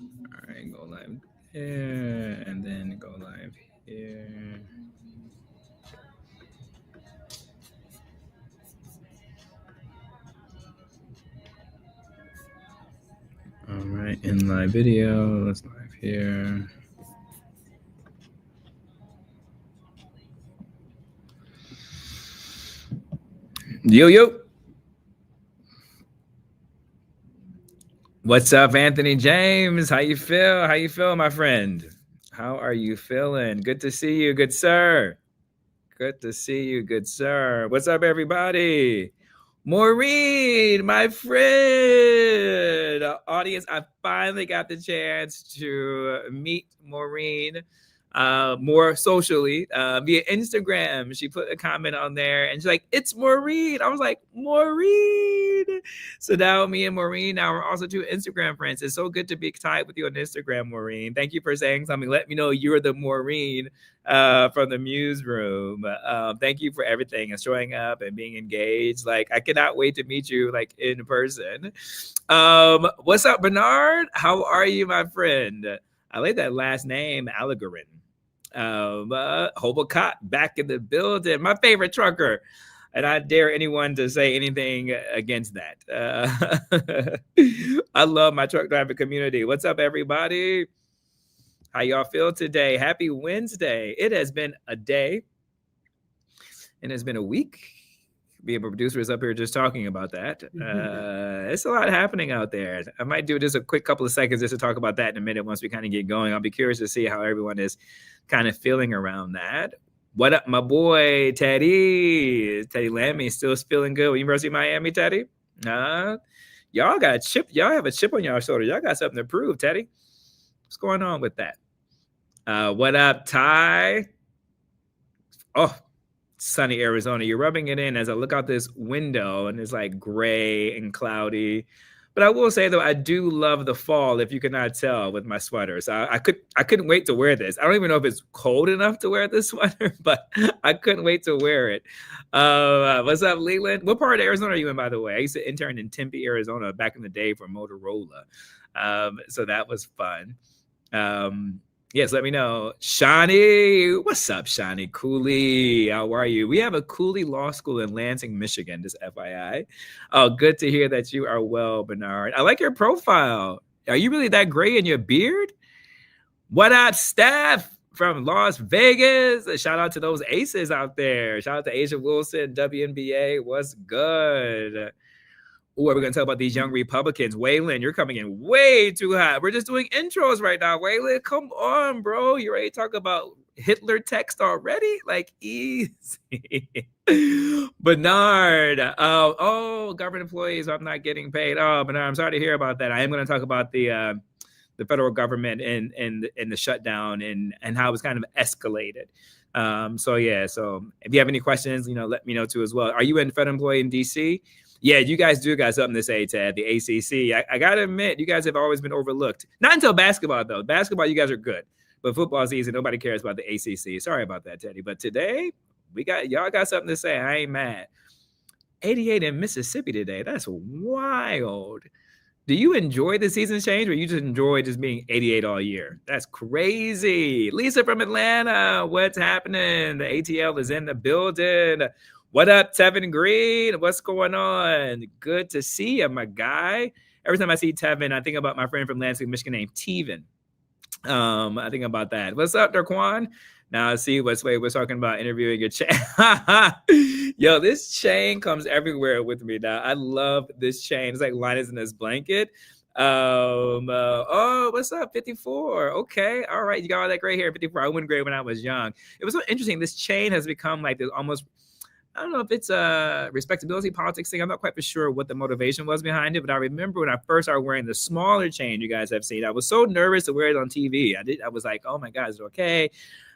All right, go live there, and then go live here. All right, in live video. Let's live here. Yo yo. What's up, Anthony James? How you feel? How you feel, my friend? How are you feeling? Good to see you, good sir. Good to see you, good sir. What's up, everybody? Maureen, my friend. Audience, I finally got the chance to meet Maureen more socially via Instagram. She put a comment on there and she's like, "It's Maureen." I was like, "Maureen." So now me and Maureen now are also two Instagram friends. It's so good to be tied with you on Instagram, Maureen. Thank you for saying something. Let me know you're the Maureen from the MuseRoom. Thank you for everything and showing up and being engaged. Like, I cannot wait to meet you like in person. What's up, Bernard? How are you, my friend? I like that last name, Allegorin. Hobocott back in the building. My favorite trucker. And I dare anyone to say anything against that. I love my truck driver community. What's up, everybody? How y'all feel today? Happy Wednesday. It has been a day and it's been a week. Being a producer is up here just talking about that. It's a lot happening out there. I might do just a quick couple of seconds just to talk about that in a minute once we kind of get going. I'll be curious to see how everyone is kind of feeling around that. What up, my boy, Teddy? Teddy Lammy still feeling good. University of Miami, Teddy? Y'all got a chip. Y'all have a chip on y'all shoulder. Y'all got something to prove, Teddy. What's going on with that? What up, Ty? Oh, sunny Arizona. You're rubbing it in as I look out this window and it's like gray and cloudy. But I will say though, I do love the fall. If you cannot tell with my sweater, so I couldn't wait to wear this. I don't even know if it's cold enough to wear this sweater, but I couldn't wait to wear it. What's up, Leland? What part of Arizona are you in, by the way? I used to intern in Tempe, Arizona, back in the day for Motorola, so that was fun. Yes, let me know. Shani, what's up, Shani Cooley? How are you? We have a Cooley Law School in Lansing, Michigan, just FYI. Oh, good to hear that you are well, Bernard. I like your profile. Are you really that gray in your beard? What up, Steph from Las Vegas? Shout out to those aces out there. Shout out to Asia Wilson, WNBA. What's good? Ooh, are we going to talk about these young Republicans? Waylon, you're coming in way too hot. We're just doing intros right now. Waylon, come on, bro. You ready to talk about Hitler text already? Like, easy. Bernard. Government employees, I'm not getting paid. Oh, Bernard, I'm sorry to hear about that. I am going to talk about the federal government and the shutdown and how it's kind of escalated. So if you have any questions, let me know too as well. Are you a federal employee in DC? Yeah, you guys do got something to say, Ted. The ACC. I gotta admit, you guys have always been overlooked. Not until basketball, though. Basketball, you guys are good, but football season, nobody cares about the ACC. Sorry about that, Teddy. But today, y'all got something to say. I ain't mad. 88 in Mississippi today. That's wild. Do you enjoy the season change, or you just enjoy just being 88 all year? That's crazy. Lisa from Atlanta, what's happening? The ATL is in the building. What up, Tevin Green? What's going on? Good to see you, my guy. Every time I see Tevin, I think about my friend from Lansing, Michigan named Teven. I think about that. What's up, Darquan? Now I see what's we're talking about interviewing your chain. Yo, this chain comes everywhere with me now. I love this chain. It's like Linus in this blanket. What's up, 54? Okay, all right. You got all that gray hair, 54. I went gray when I was young. It was so interesting. This chain has become like this almost, I don't know if it's a respectability politics thing. I'm not quite for sure what the motivation was behind it, but I remember when I first started wearing the smaller chain you guys have seen, I was so nervous to wear it on TV. I was like, oh my God, is it okay?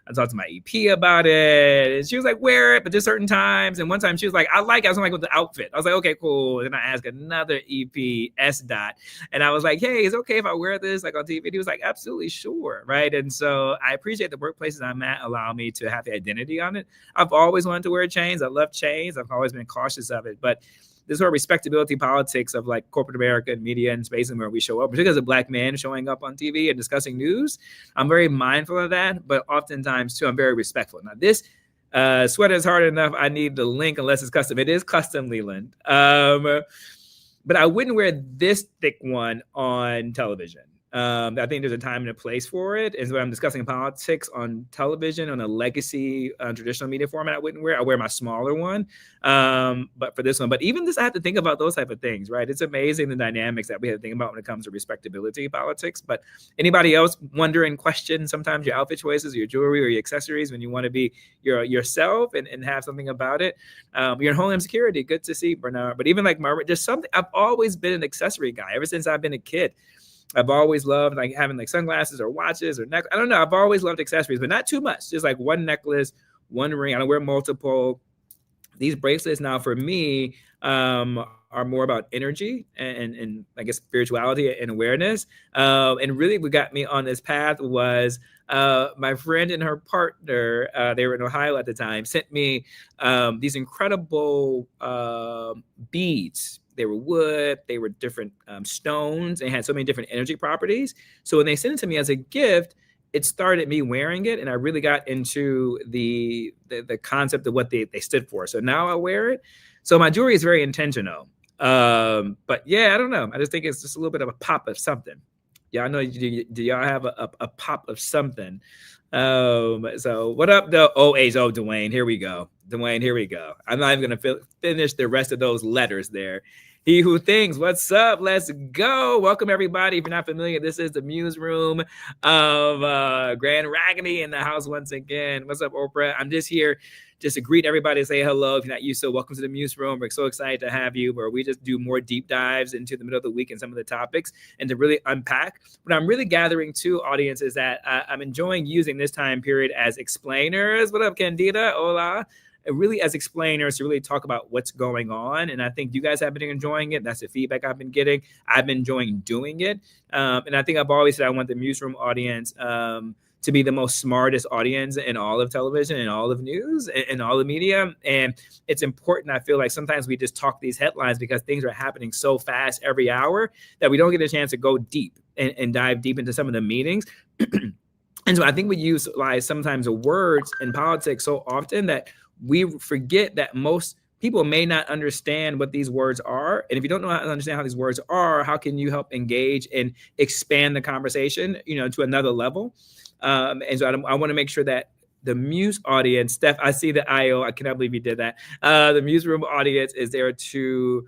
I talked to my EP about it, and she was like, wear it, but just certain times. And one time she was like, I like it. I was like, with the outfit. I was like, okay, cool. And then I asked another EP, S. Dot, and I was like, hey, is it okay if I wear this like on TV? And he was like, absolutely, sure, right? And so I appreciate the workplaces I'm at allow me to have the identity on it. I've always wanted to wear chains. I love chains. I've always been cautious of it, but this whole respectability politics of like corporate America and media and space and where we show up, particularly as a Black man showing up on TV and discussing news. I'm very mindful of that, but oftentimes too, I'm very respectful. Now this sweater is hard enough. I need the link unless it's custom. It is custom, Leland. But I wouldn't wear this thick one on television. I think there's a time and a place for it. And so when I'm discussing politics on television, on a legacy traditional media format, I wouldn't wear. I wear my smaller one. But for this one, but even this, I have to think about those type of things, right? It's amazing the dynamics that we have to think about when it comes to respectability politics. But anybody else wondering, question sometimes your outfit choices, or your jewelry, or your accessories when you want to be yourself and have something about it. You're in Homeland Security. Good to see, Bernard. But even like Margaret, just something. I've always been an accessory guy ever since I've been a kid. I've always loved like having like sunglasses or watches or I don't know. I've always loved accessories, but not too much. Just like one necklace, one ring. I don't wear multiple. These bracelets now for me are more about energy and I guess spirituality and awareness. And really what got me on this path was my friend and her partner, they were in Ohio at the time, sent me these incredible beads. They were wood, they were different stones, they had so many different energy properties. So when they sent it to me as a gift, it started me wearing it, and I really got into the concept of what they stood for. So now I wear it. So my jewelry is very intentional. But yeah, I don't know. I just think it's just a little bit of a pop of something. Y'all know, do y'all have a pop of something? So what up, though? Dwayne, here we go. Dwayne, here we go. I'm not even going to finish the rest of those letters there. He who thinks, what's up? Let's go. Welcome, everybody. If you're not familiar, this is the MuseRoom of Grand Raggedy in the house once again. What's up, Oprah? I'm just here just to greet everybody and say hello. If you're not used to, welcome to the MuseRoom. We're so excited to have you, where we just do more deep dives into the middle of the week and some of the topics and to really unpack. What I'm really gathering to audience is that I'm enjoying using this time period as explainers. What up, Candida? Hola. Really as explainers to really talk about what's going on. And I think you guys have been enjoying it. That's the feedback I've been getting. I've been enjoying doing it. And I think I've always said I want the MuseRoom audience to be the most smartest audience in all of television and all of news and all of media. And it's important. I feel like sometimes we just talk these headlines because things are happening so fast every hour that we don't get a chance to go deep and dive deep into some of the meetings. And so I think we use like sometimes the words in politics so often that we forget that most people may not understand what these words are. And if you don't know how to understand how these words are, how can you help engage and expand the conversation, to another level? And so I want to make sure that the Muse audience, Steph, I see the IO. I cannot believe you did that. The MuseRoom audience is there to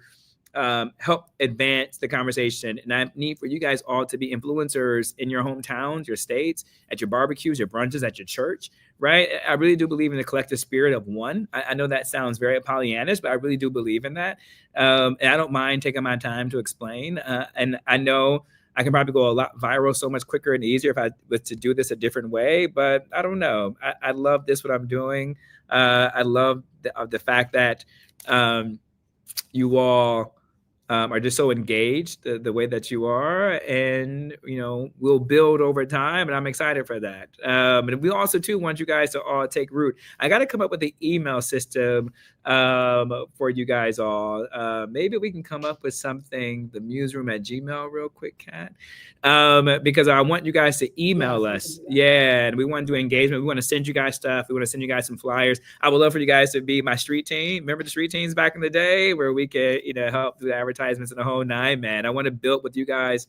help advance the conversation. And I need for you guys all to be influencers in your hometowns, your states, at your barbecues, your brunches, at your church, right? I really do believe in the collective spirit of one. I know that sounds very Pollyannish, but I really do believe in that. And I don't mind taking my time to explain. And I know I can probably go a lot viral so much quicker and easier if I was to do this a different way, but I don't know. I love this, what I'm doing. I love the fact that you all are just so engaged the way that you are, and we'll build over time, and I'm excited for that. And we also too want you guys to all take root. I got to come up with the email system for you guys all. Maybe we can come up with something, the MuseRoom@gmail real quick, Kat, because I want you guys to email us. Yeah, and we want to do engagement. We want to send you guys stuff. We want to send you guys some flyers. I would love for you guys to be my street team. Remember the street teams back in the day where we could help do the advertisements and the whole nine, man. I want to build with you guys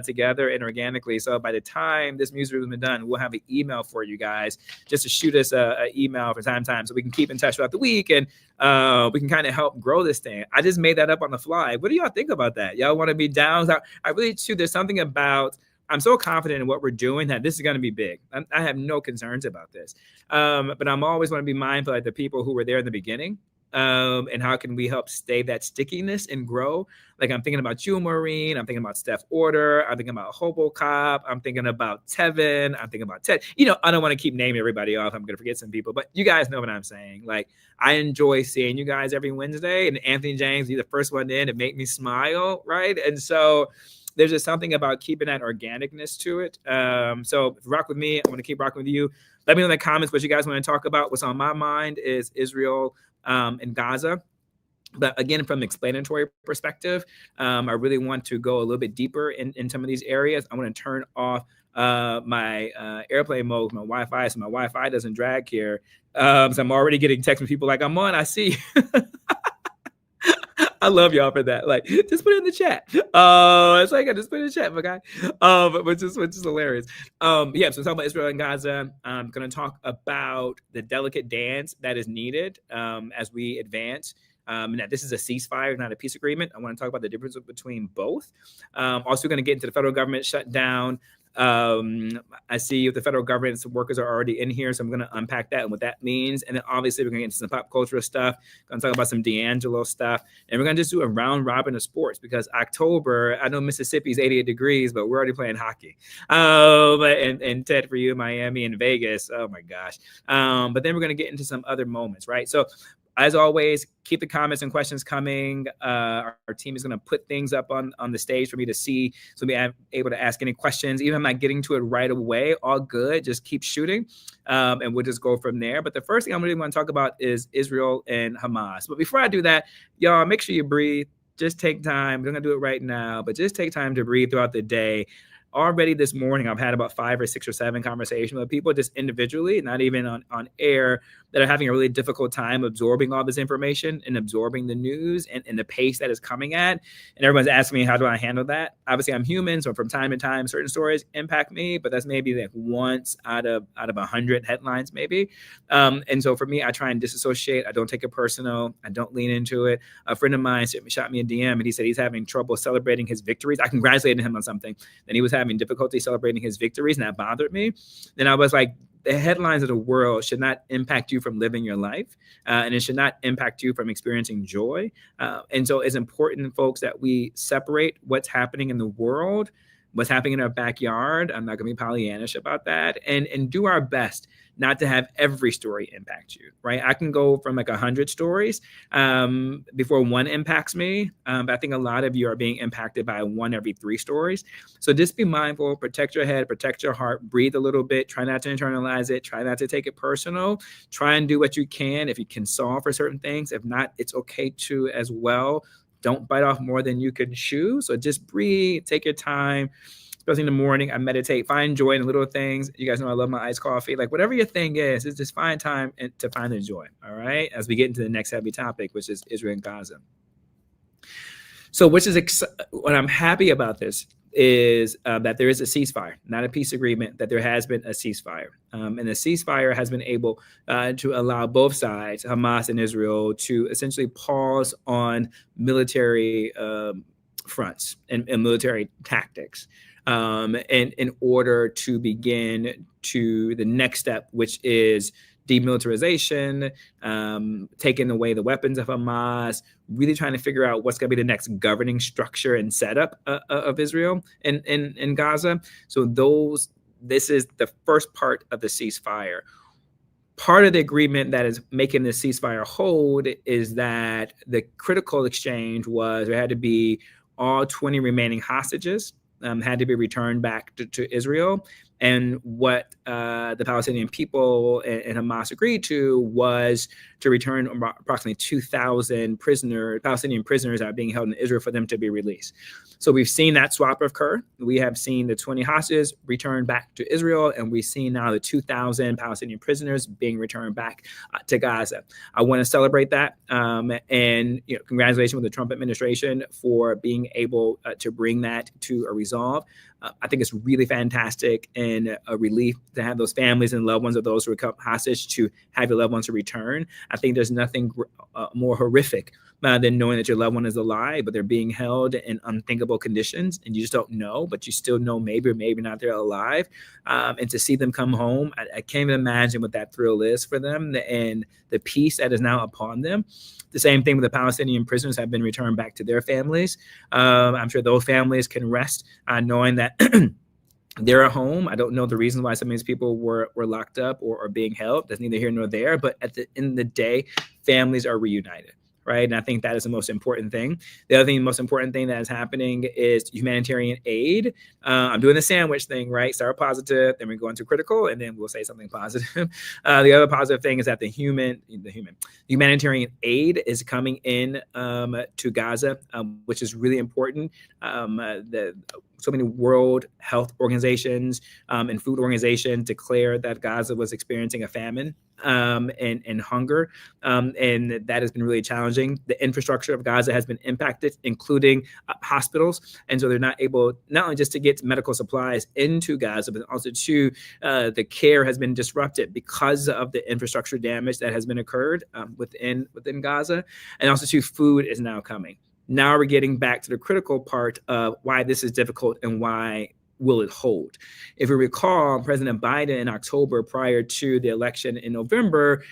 together and organically. So by the time this MuseRoom has been done, we'll have an email for you guys just to shoot us an email from time to time so we can keep in touch throughout the week and we can kind of help grow this thing. I just made that up on the fly. What do y'all think about that? Y'all want to be down? I really too, there's something about, I'm so confident in what we're doing that this is going to be big. I have no concerns about this. But I'm always want to be mindful of the people who were there in the beginning. And how can we help stay that stickiness and grow? Like I'm thinking about you, Maureen. I'm thinking about Steph Order. I'm thinking about Hobocop. I'm thinking about Tevin. I'm thinking about Ted. I don't want to keep naming everybody off. I'm going to forget some people, but you guys know what I'm saying. Like I enjoy seeing you guys every Wednesday, and Anthony James, you're the first one in to make me smile, right? And so there's just something about keeping that organicness to it. So rock with me. I'm going to keep rocking with you. Let me know in the comments what you guys want to talk about. What's on my mind is Israel and Gaza. But again, from an explanatory perspective, I really want to go a little bit deeper in some of these areas. I want to turn off my airplane mode, my Wi-Fi, so my Wi-Fi doesn't drag here. So I'm already getting texts from people like, I'm on, I see. I love y'all for that. Like, just put it in the chat. It's like I just put it in the chat, my guy. Which is hilarious. Yeah. So talking about Israel and Gaza, I'm going to talk about the delicate dance that is needed as we advance. And that this is a ceasefire, not a peace agreement. I want to talk about the difference between both. Also, going to get into the federal government shutdown. I see the federal government's workers are already in here, so I'm going to unpack that and what that means. And then obviously we're going to get into some pop culture stuff. Going to talk about some D'Angelo stuff, and we're going to just do a round robin of sports because October, I know Mississippi's 88 degrees, but we're already playing hockey. And Ted, for you, Miami and Vegas. Oh my gosh. But then we're going to get into some other moments, right? So as always, keep the comments and questions coming. Our team is going to put things up on the stage for me to see, so be able to ask any questions. Even if I'm not getting to it right away, all good. Just keep shooting, and we'll just go from there. But the first thing I'm really going to talk about is Israel and Hamas. But before I do that, y'all, make sure you breathe. Just take time. We're going to do it right now, but just take time to breathe throughout the day. Already this morning, I've had about 5 or 6 or 7 conversations with people just individually, not even on air, that are having a really difficult time absorbing all this information and absorbing the news and the pace that is coming at. And everyone's asking me, how do I handle that? Obviously, I'm human, so from time to time, certain stories impact me, but that's maybe like once out of 100 headlines, maybe. And so for me, I try and disassociate. I don't take it personal. I don't lean into it. A friend of mine shot me a DM, and he said he's having trouble celebrating his victories. I congratulated him on something, and he was having difficulty celebrating his victories, and that bothered me. Then I was like, the headlines of the world should not impact you from living your life, and it should not impact you from experiencing joy. And so it's important, folks, that we separate what's happening in the world, what's happening in our backyard. I'm not going to be Pollyannish about that, and do our best not to have every story impact you, right? I can go from like 100 stories before one impacts me. But I think a lot of you are being impacted by 1 every 3 stories. So just be mindful, protect your head, protect your heart, breathe a little bit, try not to internalize it, try not to take it personal, try and do what you can if you can solve for certain things. If not, it's okay to as well. Don't bite off more than you can chew. So just breathe, take your time. Especially in the morning, I meditate, find joy in little things. You guys know I love my iced coffee. Like whatever your thing is, it's just find time to find the joy. All right. As we get into the next heavy topic, which is Israel and Gaza. So, what I'm happy about this is that there is a ceasefire, not a peace agreement, that there has been a ceasefire. And the ceasefire has been able to allow both sides, Hamas and Israel, to essentially pause on military fronts and military tactics. And in order to begin to the next step, which is demilitarization, taking away the weapons of Hamas, really trying to figure out what's going to be the next governing structure and setup of Israel in Gaza. So this is the first part of the ceasefire. Part of the agreement that is making the ceasefire hold is that the critical exchange was there had to be all 20 remaining hostages had to be returned back to Israel. And what the Palestinian people and Hamas agreed to was to return approximately 2,000 Palestinian prisoners that are being held in Israel for them to be released. So we've seen that swap occur. We have seen the 20 hostages returned back to Israel, and we've seen now the 2,000 Palestinian prisoners being returned back to Gaza. I want to celebrate that, and congratulations with the Trump administration for being able to bring that to a resolve. I think it's really fantastic and a relief to have those families and loved ones of those who were kept hostage to have your loved ones to return. I think there's nothing more horrific than knowing that your loved one is alive, but they're being held in unthinkable conditions, and you just don't know, but you still know maybe or maybe not they're alive. And to see them come home, I can't even imagine what that thrill is for them and the peace that is now upon them. The same thing with the Palestinian prisoners have been returned back to their families. I'm sure those families can rest knowing that they're at home. I don't know the reasons why some of these people were locked up or being held. That's neither here nor there. But at the end of the day, families are reunited, right? And I think that is the most important thing. The other thing, the most important thing that is happening is humanitarian aid. I'm doing the sandwich thing, right? Start positive, then we go into critical, and then we'll say something positive. The other positive thing is that the humanitarian aid is coming in to Gaza, which is really important. So many World Health Organizations and food organizations declared that Gaza was experiencing a famine and hunger, and that has been really challenging. The infrastructure of Gaza has been impacted, including hospitals, and so they're not able not only just to get medical supplies into Gaza, but also to the care has been disrupted because of the infrastructure damage that has been occurred within Gaza, and also to food is now coming. Now we're getting back to the critical part of why this is difficult and why will it hold. If we recall, President Biden in October, prior to the election in November,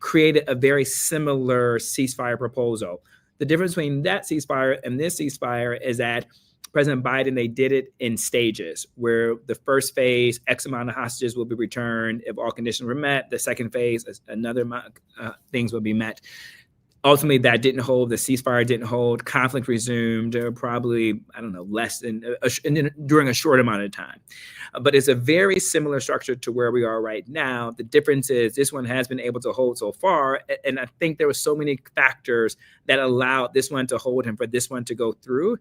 created a very similar ceasefire proposal. The difference between that ceasefire and this ceasefire is that President Biden, they did it in stages, where the first phase, X amount of hostages will be returned if all conditions were met. The second phase, another amount of things will be met. Ultimately, that didn't hold. The ceasefire didn't hold. Conflict resumed probably, I don't know, less than during a short amount of time. But it's a very similar structure to where we are right now. The difference is this one has been able to hold so far. And I think there were so many factors that allowed this one to hold and for this one to go through.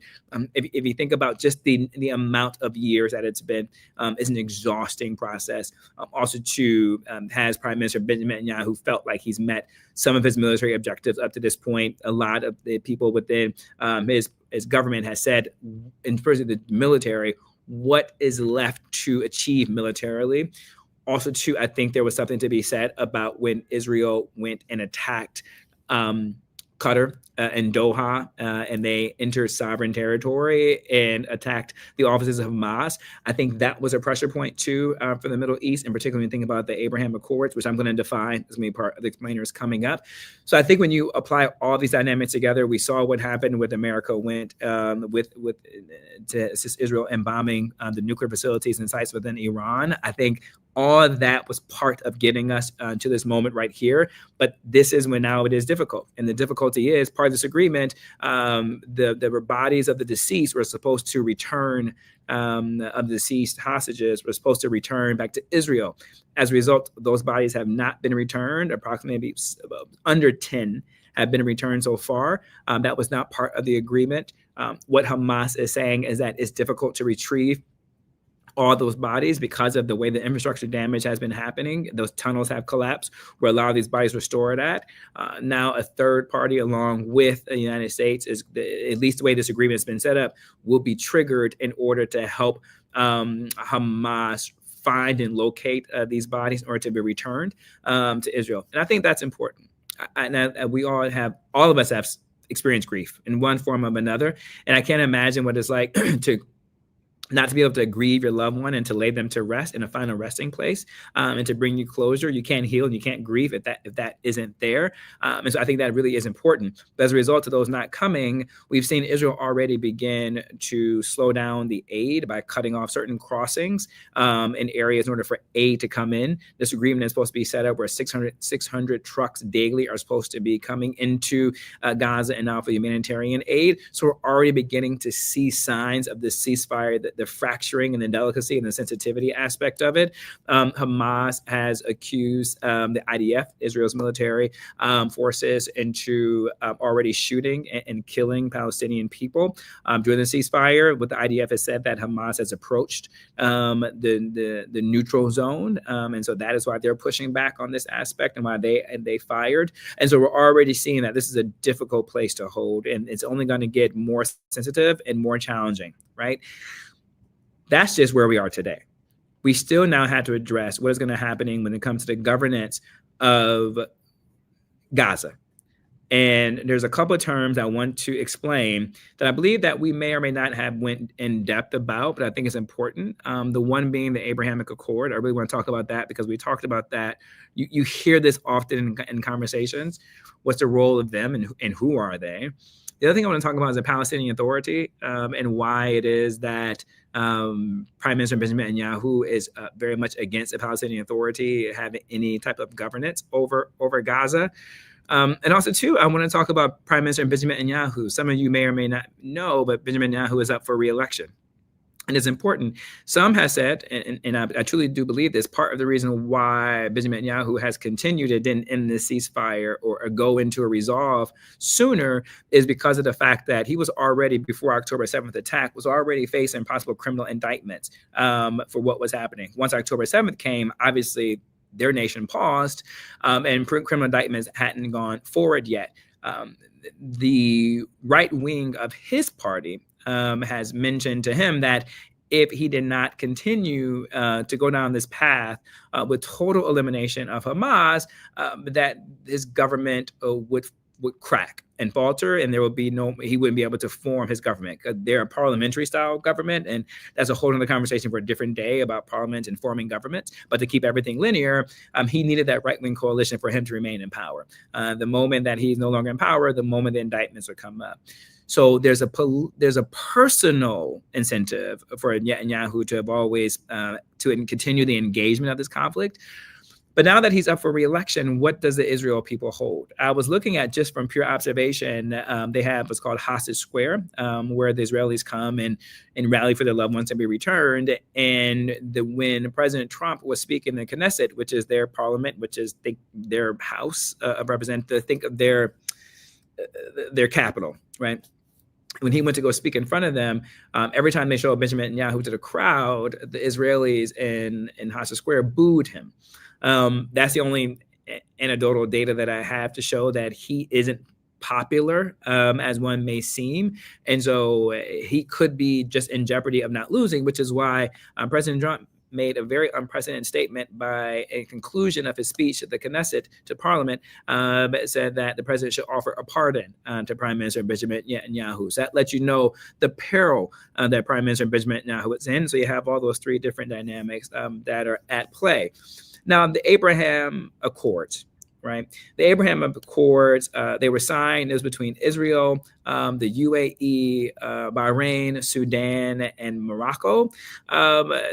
If you think about just the amount of years that it's been, it's an exhausting process. Also, has Prime Minister Benjamin Netanyahu felt like he's met some of his military objectives up to this point. A lot of the people within his government has said, in terms of the military, what is left to achieve militarily. Also, too, I think there was something to be said about when Israel went and attacked Qatar and Doha, and they entered sovereign territory and attacked the offices of Hamas. I think that was a pressure point too for the Middle East, and particularly when you think about the Abraham Accords, which I'm going to define. It's going to be part of the explainers coming up. So I think when you apply all these dynamics together, we saw what happened with America went to assist Israel in bombing the nuclear facilities and sites within Iran. I think all that was part of getting us to this moment right here. But this is when now it is difficult. And the difficulty is part of this agreement, the bodies of the deceased were supposed to return, of the deceased hostages were supposed to return back to Israel. As a result, those bodies have not been returned. Approximately under 10 have been returned so far. That was not part of the agreement. What Hamas is saying is that it's difficult to retrieve all those bodies because of the way the infrastructure damage has been happening. Those tunnels have collapsed where a lot of these bodies were stored at. Now a third party along with the United States, is at least the way this agreement has been set up, will be triggered in order to help Hamas find and locate these bodies in order to be returned to Israel. And I think that's important. All of us have experienced grief in one form or another. And I can't imagine what it's like to not to be able to grieve your loved one and to lay them to rest in a final resting place, and to bring you closure. You can't heal and you can't grieve if that isn't there. And so I think that really is important. But as a result of those not coming, we've seen Israel already begin to slow down the aid by cutting off certain crossings in areas in order for aid to come in. This agreement is supposed to be set up where 600 trucks daily are supposed to be coming into Gaza and now for humanitarian aid. So we're already beginning to see signs of the ceasefire, the fracturing and the delicacy and the sensitivity aspect of it. Hamas has accused the IDF, Israel's military forces, into already shooting and killing Palestinian people during the ceasefire. What the IDF has said that Hamas has approached the neutral zone, and so that is why they're pushing back on this aspect and why they fired. And so we're already seeing that this is a difficult place to hold, and it's only going to get more sensitive and more challenging, right? That's just where we are today. We still now have to address what is going to happen when it comes to the governance of Gaza. And there's a couple of terms I want to explain that I believe that we may or may not have went in depth about, but I think it's important. The one being the Abrahamic Accord. I really want to talk about that because we talked about that. You hear this often in conversations. What's the role of them and who are they? The other thing I want to talk about is the Palestinian Authority and why it is that Prime Minister Benjamin Netanyahu is very much against the Palestinian Authority having any type of governance over Gaza. And also, too, I want to talk about Prime Minister Benjamin Netanyahu. Some of you may or may not know, but Benjamin Netanyahu is up for re-election. And it's important. Some have said, and I truly do believe this, part of the reason why Benjamin Netanyahu has continued to didn't end the ceasefire or go into a resolve sooner is because of the fact that he was already, before October 7th attack, was already facing possible criminal indictments for what was happening. Once October 7th came, obviously, their nation paused, and criminal indictments hadn't gone forward yet. The right wing of his party has mentioned to him that if he did not continue to go down this path with total elimination of Hamas, that his government would crack and falter, and there would be he wouldn't be able to form his government. They're a parliamentary style government, and that's a whole other conversation for a different day about parliament and forming governments. But to keep everything linear, he needed that right-wing coalition for him to remain in power. The moment that he's no longer in power, the moment the indictments would come up. So there's a personal incentive for Netanyahu to have always to continue the engagement of this conflict. But now that he's up for re-election, what does the Israel people hold? I was looking at, just from pure observation, they have what's called Hostage Square, where the Israelis come and rally for their loved ones to be returned. And when President Trump was speaking in the Knesset, which is their parliament, which is their house of representatives, think of their capital, right? When he went to go speak in front of them, every time they showed Benjamin Netanyahu to the crowd, the Israelis in Hostage Square booed him. That's the only anecdotal data that I have to show that he isn't popular as one may seem. And so he could be just in jeopardy of not losing, which is why President Trump made a very unprecedented statement by a conclusion of his speech at the Knesset to Parliament, said that the president should offer a pardon to Prime Minister Benjamin Netanyahu. So that lets you know the peril that Prime Minister Benjamin Netanyahu is in. So you have all those three different dynamics that are at play. Now, the Abraham Accords, right? The Abraham Accords, they were signed. It was between Israel, the UAE, Bahrain, Sudan, and Morocco.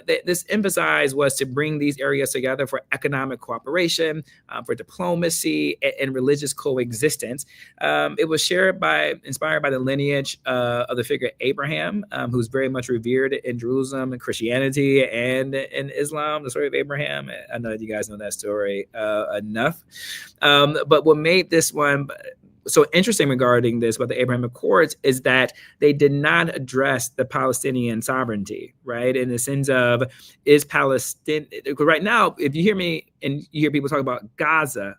This emphasized was to bring these areas together for economic cooperation, for diplomacy, and religious coexistence. It was inspired by the lineage of the figure Abraham, who's very much revered in Jerusalem and Christianity and in Islam, the story of Abraham. I know that you guys know that story enough. But what made this one so interesting regarding this, about the Abraham Accords, is that they did not address the Palestinian sovereignty, right? In the sense of, is Palestine, right now, if you hear me and you hear people talk about Gaza,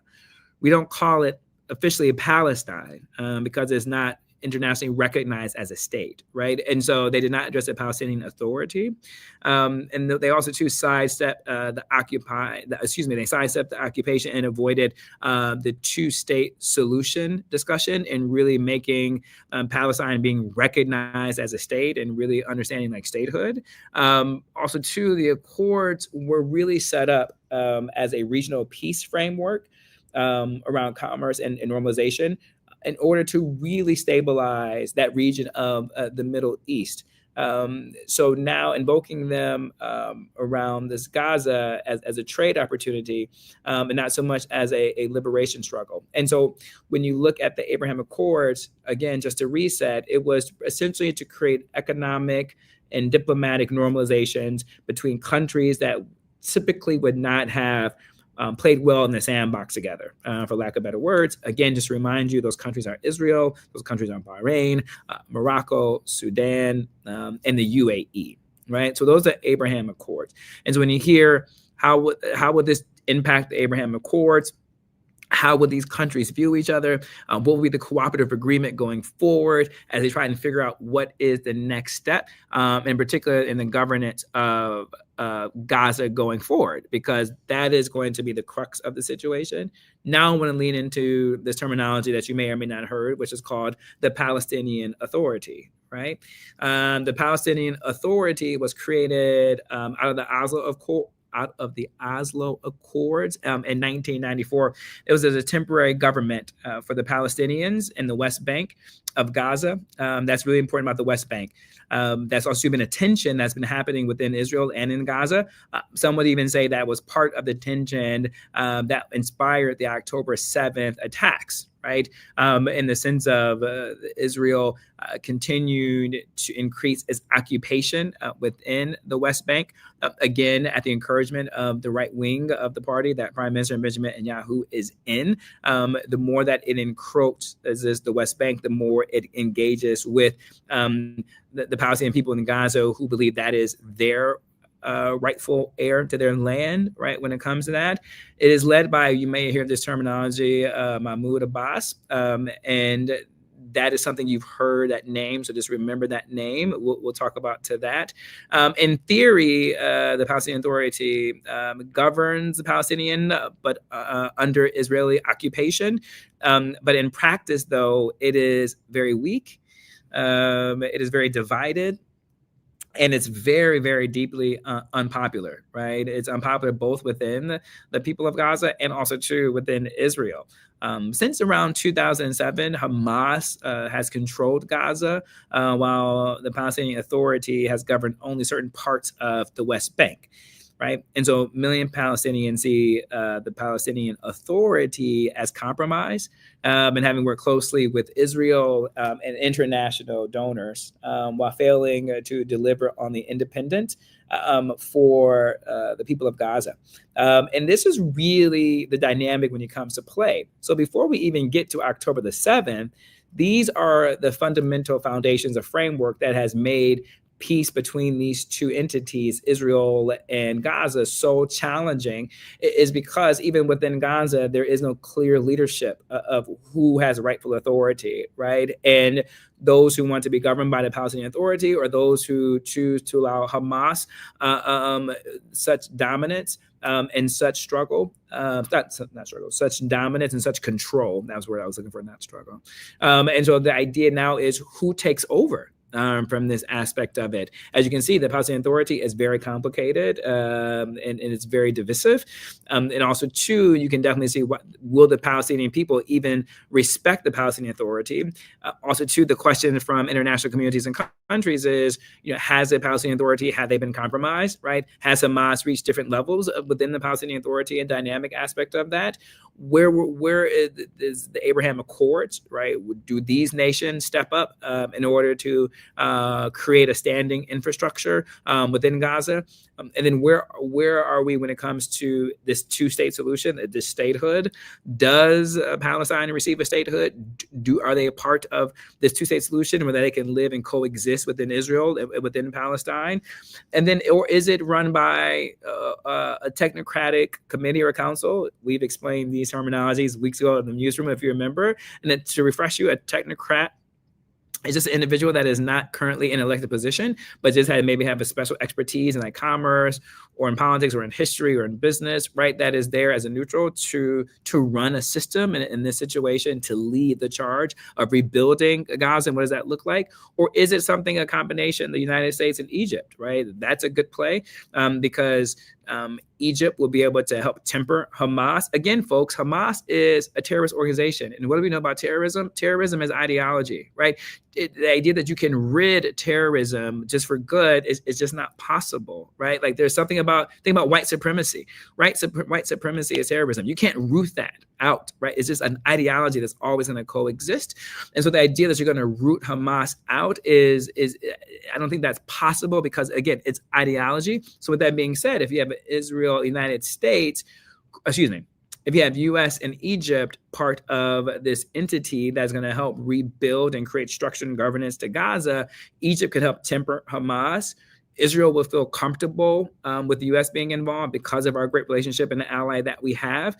we don't call it officially Palestine because it's not internationally recognized as a state, right? And so they did not address the Palestinian Authority, and they also too sidestepped they sidestepped the occupation and avoided the two-state solution discussion, and really making Palestine being recognized as a state and really understanding like statehood. Also too, the Accords were really set up as a regional peace framework around commerce and normalization, in order to really stabilize that region of the Middle East. So now invoking them around this Gaza as a trade opportunity, and not so much as a liberation struggle. And so when you look at the Abraham Accords, again, just to reset, it was essentially to create economic and diplomatic normalizations between countries that typically would not have played well in the sandbox together, for lack of better words. Again, just to remind you, those countries are Israel, those countries are Bahrain, Morocco, Sudan, and the UAE, right? So those are Abraham Accords. And so when you hear how would this impact the Abraham Accords, how would these countries view each other? What will be the cooperative agreement going forward as they try and figure out what is the next step, in particular in the governance of Gaza going forward, because that is going to be the crux of the situation. Now I want to lean into this terminology that you may or may not have heard, which is called the Palestinian Authority, right? The Palestinian Authority was created out of the out of the Oslo Accords in 1994. It was as a temporary government for the Palestinians in the West Bank of Gaza. That's really important about the West Bank. That's also been a tension that's been happening within Israel and in Gaza. Some would even say that was part of the tension that inspired the October 7th attacks, right? In the sense of Israel continued to increase its occupation within the West Bank, again, at the encouragement of the right wing of the party that Prime Minister Benjamin Netanyahu is in. The more that it encroaches the West Bank, the more it engages with the Palestinian people in Gaza who believe that is their rightful heir to their land, right? When it comes to that, it is led by, you may hear this terminology, Mahmoud Abbas, and that is something you've heard that name, so just remember that name. We'll talk about to that. In theory, the Palestinian Authority governs the Palestinian, but under Israeli occupation. But in practice, though, it is very weak. It is very divided. And it's very, very deeply unpopular, right? It's unpopular both within the people of Gaza and also, too, within Israel. Since around 2007, Hamas has controlled Gaza, while the Palestinian Authority has governed only certain parts of the West Bank. Right. And so a million Palestinians see the Palestinian Authority as compromised, and having worked closely with Israel and international donors while failing to deliver on the independence for the people of Gaza. And this is really the dynamic when it comes to play. So before we even get to October the 7th, these are the fundamental foundations of framework that has made peace between these two entities, Israel and Gaza, so challenging, is because even within Gaza, there is no clear leadership of who has rightful authority, right? And those who want to be governed by the Palestinian Authority, or those who choose to allow Hamas such dominance and such struggle, such dominance and such control. That was the word I was looking for, not struggle. And so the idea now is who takes over from this aspect of it. As you can see, the Palestinian Authority is very complicated and it's very divisive. And also, too, you can definitely see will the Palestinian people even respect the Palestinian Authority? Also, too, the question from international communities and countries is, has the Palestinian Authority, have they been compromised, right? Has Hamas reached different levels within the Palestinian Authority and dynamic aspect of that? Where is the Abraham Accords, right? Do these nations step up in order to create a standing infrastructure within Gaza? And then where are we when it comes to this two-state solution, this statehood? Does Palestine receive a statehood? Are they a part of this two-state solution where they can live and coexist within Israel and within Palestine? And then, or is it run by a technocratic committee or council? We've explained these terminologies weeks ago in the MuseRoom, if you remember. And then to refresh you, a technocrat is just an individual that is not currently in an elected position, but just maybe have a special expertise in like commerce or in politics or in history or in business, right? That is there as a neutral to run a system in this situation, to lead the charge of rebuilding Gaza. And what does that look like? Or is it something, a combination, the United States and Egypt, right? That's a good play because Egypt will be able to help temper Hamas. Again, folks, Hamas is a terrorist organization. And what do we know about terrorism? Terrorism is ideology, right? The idea that you can rid terrorism just for good is just not possible, right? Like there's something think about white supremacy, right? White supremacy is terrorism. You can't root that out, right? It's just an ideology that's always going to coexist. And so the idea that you're going to root Hamas out is I don't think that's possible because, again, it's ideology. So with that being said, if you have Israel, United States, if you have U.S. and Egypt part of this entity that's going to help rebuild and create structure and governance to Gaza, Egypt could help temper Hamas. Israel will feel comfortable with the U.S. being involved because of our great relationship and the ally that we have.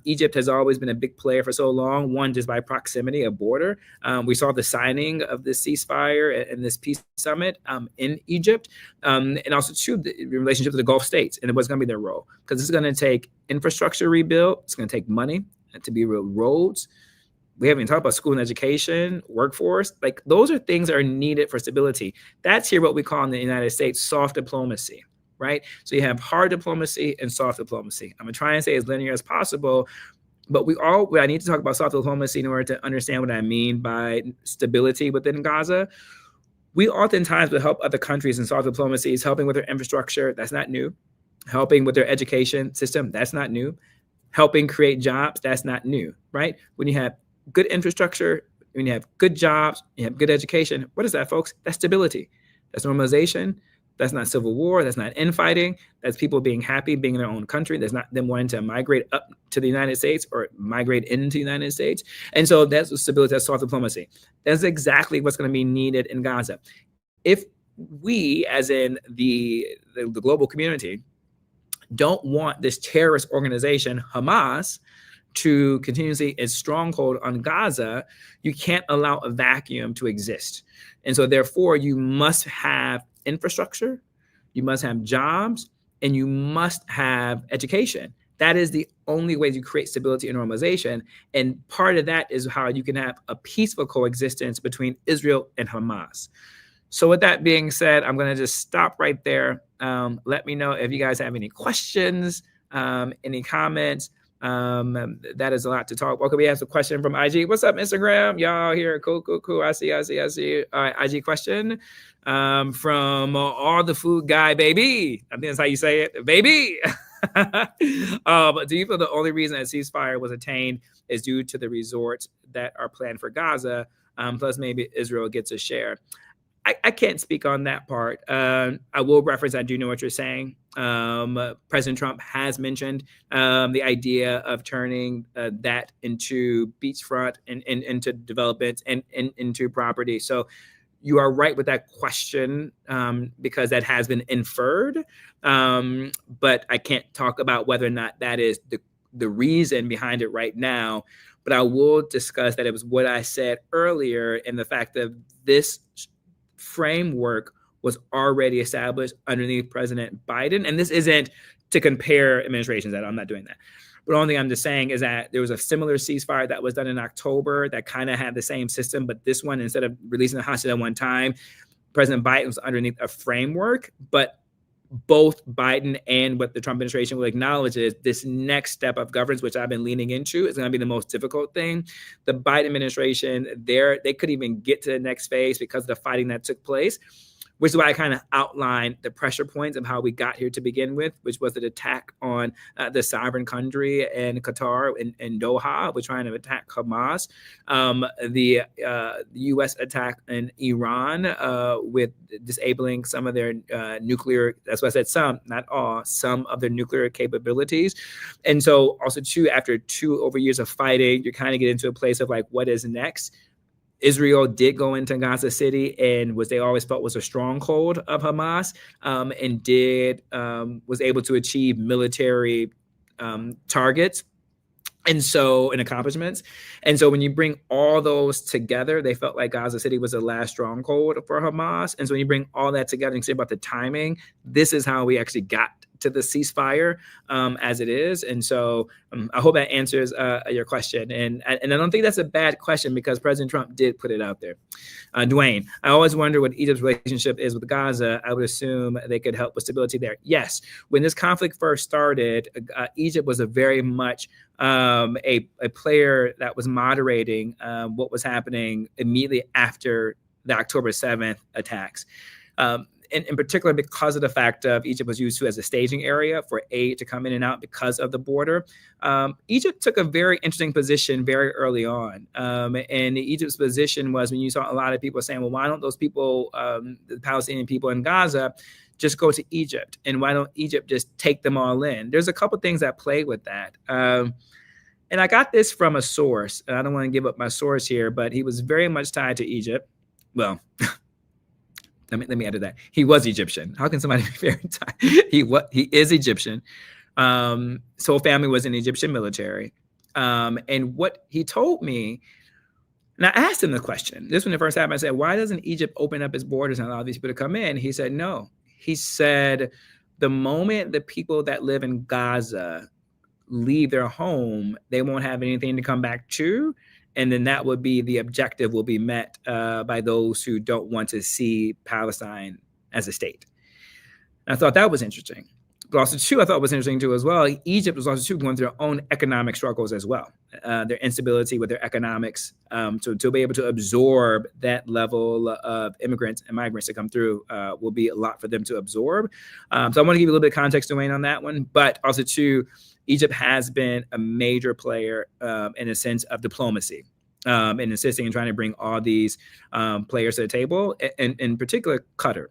Egypt has always been a big player for so long, one, just by proximity, a border. We saw the signing of this ceasefire and this peace summit in Egypt. And also, too, the relationship with the Gulf states and what's going to be their role. Because it's going to take infrastructure rebuild. It's going to take money to be real roads. We haven't even talked about school and education, workforce. Like those are things that are needed for stability. That's here what we call in the United States soft diplomacy, right? So you have hard diplomacy and soft diplomacy. I'm gonna try and say as linear as possible, but I need to talk about soft diplomacy in order to understand what I mean by stability within Gaza. We oftentimes will help other countries in soft diplomacies, helping with their infrastructure. That's not new. Helping with their education system. That's not new. Helping create jobs. That's not new, right? When you have good infrastructure, when you have good jobs, you have good education. What is that, folks? That's stability. That's normalization. That's not civil war. That's not infighting. That's people being happy, being in their own country. That's not them wanting to migrate up to the United States or migrate into the United States. And so that's stability, that's soft diplomacy. That's exactly what's going to be needed in Gaza. If we, as in the global community, don't want this terrorist organization, Hamas, to continuously its stronghold on Gaza, you can't allow a vacuum to exist. And so therefore, you must have infrastructure, you must have jobs, and you must have education. That is the only way you create stability and normalization. And part of that is how you can have a peaceful coexistence between Israel and Hamas. So with that being said, I'm going to just stop right there. Let me know if you guys have any questions, any comments. That is a lot to talk about. Okay, we have a question from IG. What's up, Instagram? Y'all here? Cool. I see. All right, IG question from all the food guy, baby. I think that's how you say it, baby. Do you feel the only reason that ceasefire was attained is due to the resorts that are planned for Gaza? Plus, maybe Israel gets a share. I can't speak on that part. I will reference, I do know what you're saying. President Trump has mentioned the idea of turning that into beachfront and into development and into property. So you are right with that question because that has been inferred. But I can't talk about whether or not that is the reason behind it right now. But I will discuss that it was what I said earlier, and the fact that this framework was already established underneath President Biden. And this isn't to compare administrations. I'm not doing that. But the only thing I'm just saying is that there was a similar ceasefire that was done in October that kind of had the same system. But this one, instead of releasing the hostage at one time, President Biden was underneath a framework. But both Biden and what the Trump administration will acknowledge is this next step of governance, which I've been leaning into, is going to be the most difficult thing. The Biden administration, they couldn't even get to the next phase because of the fighting that took place, which is why I kind of outlined the pressure points of how we got here to begin with, which was an attack on the sovereign country in Qatar in Doha. We're trying to attack Hamas. The U.S. attack in Iran with disabling some of their nuclear, that's why I said some, not all, some of their nuclear capabilities. And so also too, after 2 over years of fighting, you kind of get into a place of like, what is next? Israel did go into Gaza City and they always felt was a stronghold of Hamas, and was able to achieve military targets and accomplishments. And so when you bring all those together, they felt like Gaza City was the last stronghold for Hamas. And so when you bring all that together and say about the timing, this is how we actually got to the ceasefire as it is. And so I hope that answers your question. And I don't think that's a bad question because President Trump did put it out there. Dwayne, I always wonder what Egypt's relationship is with Gaza. I would assume they could help with stability there. Yes, when this conflict first started, Egypt was a very much a player that was moderating what was happening immediately after the October 7th attacks. In particular, because of the fact of Egypt was used as a staging area for aid to come in and out because of the border, Egypt took a very interesting position very early on. And Egypt's position was when you saw a lot of people saying, well, why don't those people, the Palestinian people in Gaza, just go to Egypt? And why don't Egypt just take them all in? There's a couple things that play with that. And I got this from a source, and I don't want to give up my source here, but he was very much tied to Egypt. Well, let me edit that. He was Egyptian. How can somebody be very tied? He is Egyptian. His whole family was in the Egyptian military. And what he told me, and I asked him the question. This was the first time I said, why doesn't Egypt open up its borders and allow these people to come in? He said, no. He said, the moment the people that live in Gaza leave their home, they won't have anything to come back to. And then that would be the objective will be met by those who don't want to see Palestine as a state. I thought that was interesting. But also, too, I thought was interesting, too, as well. Egypt was also, too, going through their own economic struggles as well. Their instability with their economics, to be able to absorb that level of immigrants and migrants to come through will be a lot for them to absorb. So I want to give you a little bit of context, Dwayne, on that one. But also, too, Egypt has been a major player in a sense of diplomacy. And insisting and trying to bring all these players to the table, and in particular, Qatar.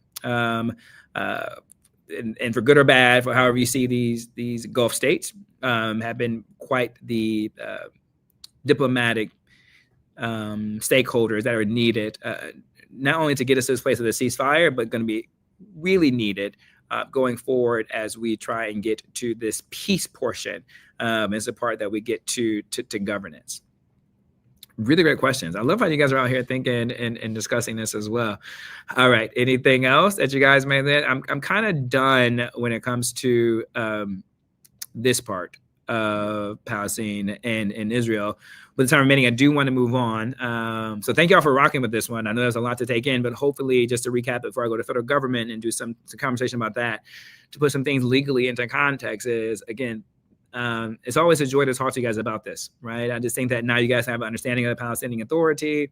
And for good or bad, for however you see these Gulf states, have been quite the diplomatic stakeholders that are needed, not only to get us to this place of the ceasefire, but going to be really needed going forward as we try and get to this peace portion as the part that we get to governance. Really great questions. I love how you guys are out here thinking and discussing this as well. All right. Anything else that you guys may learn? I'm kind of done when it comes to this part of Palestine and Israel. With the time remaining, I do want to move on. So thank y'all for rocking with this one. I know there's a lot to take in, but hopefully, just to recap it before I go to federal government and do some conversation about that, to put some things legally into context is, again, it's always a joy to talk to you guys about this, right? I just think that now you guys have an understanding of the Palestinian Authority,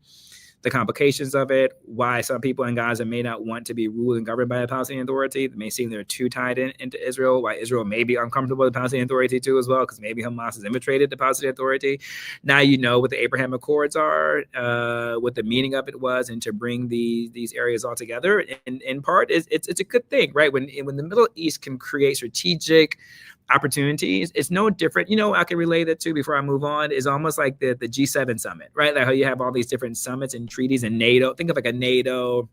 the complications of it, why some people in Gaza may not want to be ruled and governed by the Palestinian Authority. It may seem they're too tied into Israel, why Israel may be uncomfortable with the Palestinian Authority too as well, because maybe Hamas has infiltrated the Palestinian Authority. Now you know what the Abraham Accords are, what the meaning of it was, and to bring these areas all together. In part, it's a good thing, right? When the Middle East can create strategic opportunities, it's no different. I can relate that to, before I move on, is almost like the G7 summit, right? Like how you have all these different summits and treaties and NATO. Think of like a NATO,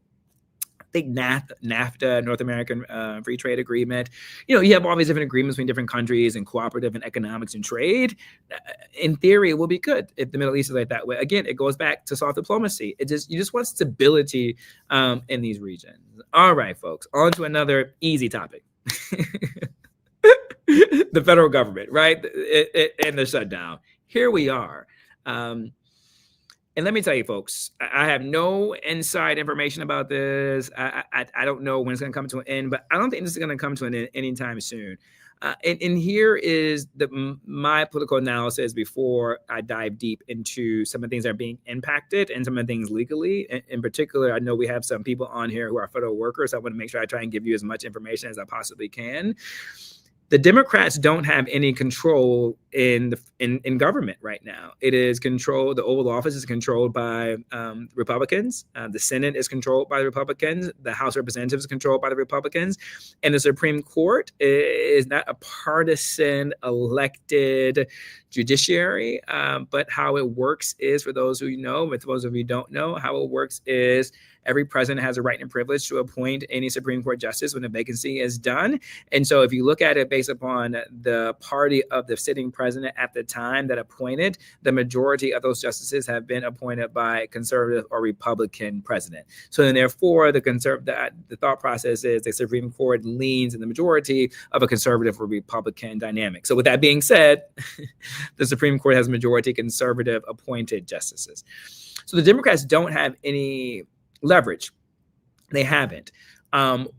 I think NAFTA, North American Free Trade Agreement. You have all these different agreements between different countries and cooperative and economics and trade. In theory, it will be good if the Middle East is like that way. Again, it goes back to soft diplomacy. You just want stability in these regions. All right, folks, on to another easy topic. The federal government, right? And the shutdown. Here we are. And let me tell you, folks, I have no inside information about this. I don't know when it's going to come to an end, but I don't think this is going to come to an end anytime soon. And here is my political analysis before I dive deep into some of the things that are being impacted and some of the things legally. In particular, I know we have some people on here who are federal workers. So I want to make sure I try and give you as much information as I possibly can. The Democrats don't have any control in government right now. It is controlled. The Oval Office is controlled by Republicans. The Senate is controlled by the Republicans. The House of Representatives is controlled by the Republicans. And the Supreme Court is not a partisan elected judiciary. But how it works is, for those who know, for those of you who don't know, how it works is every president has a right and privilege to appoint any Supreme Court justice when a vacancy is done. And so if you look at it based upon the party of the sitting president at the time that appointed, the majority of those justices have been appointed by conservative or Republican president. So then therefore, the thought process is the Supreme Court leans in the majority of a conservative or Republican dynamic. So with that being said, the Supreme Court has majority conservative appointed justices. So the Democrats don't have any leverage. They haven't,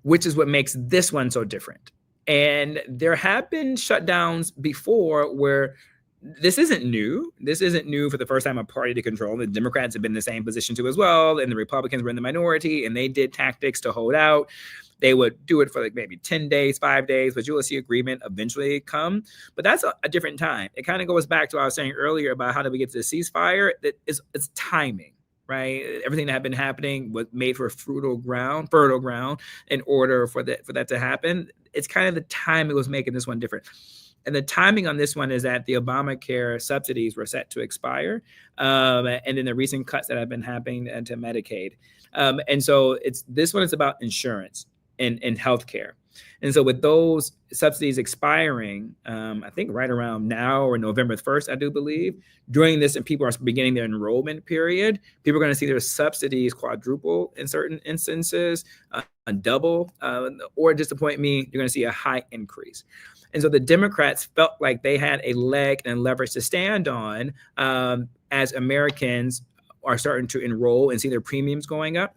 which is what makes this one so different. And there have been shutdowns before where this isn't new. This isn't new for the first time a party to control. The Democrats have been in the same position too as well, and the Republicans were in the minority, and they did tactics to hold out. They would do it for like maybe 10 days, 5 days, but you will see agreement eventually come. But that's a different time. It kind of goes back to what I was saying earlier about how do we get to the ceasefire. It's timing. Right, everything that had been happening was made for fertile ground in order for that to happen. It's kind of the time it was making this one different. And the timing on this one is that the Obamacare subsidies were set to expire, and then the recent cuts that have been happening to Medicaid. And so this one is about insurance and healthcare. And so with those subsidies expiring, I think right around now or November 1st, I do believe, during this, and people are beginning their enrollment period, people are going to see their subsidies quadruple in certain instances, double, or disappoint me, you're going to see a high increase. And so the Democrats felt like they had a leg and leverage to stand on as Americans are starting to enroll and see their premiums going up.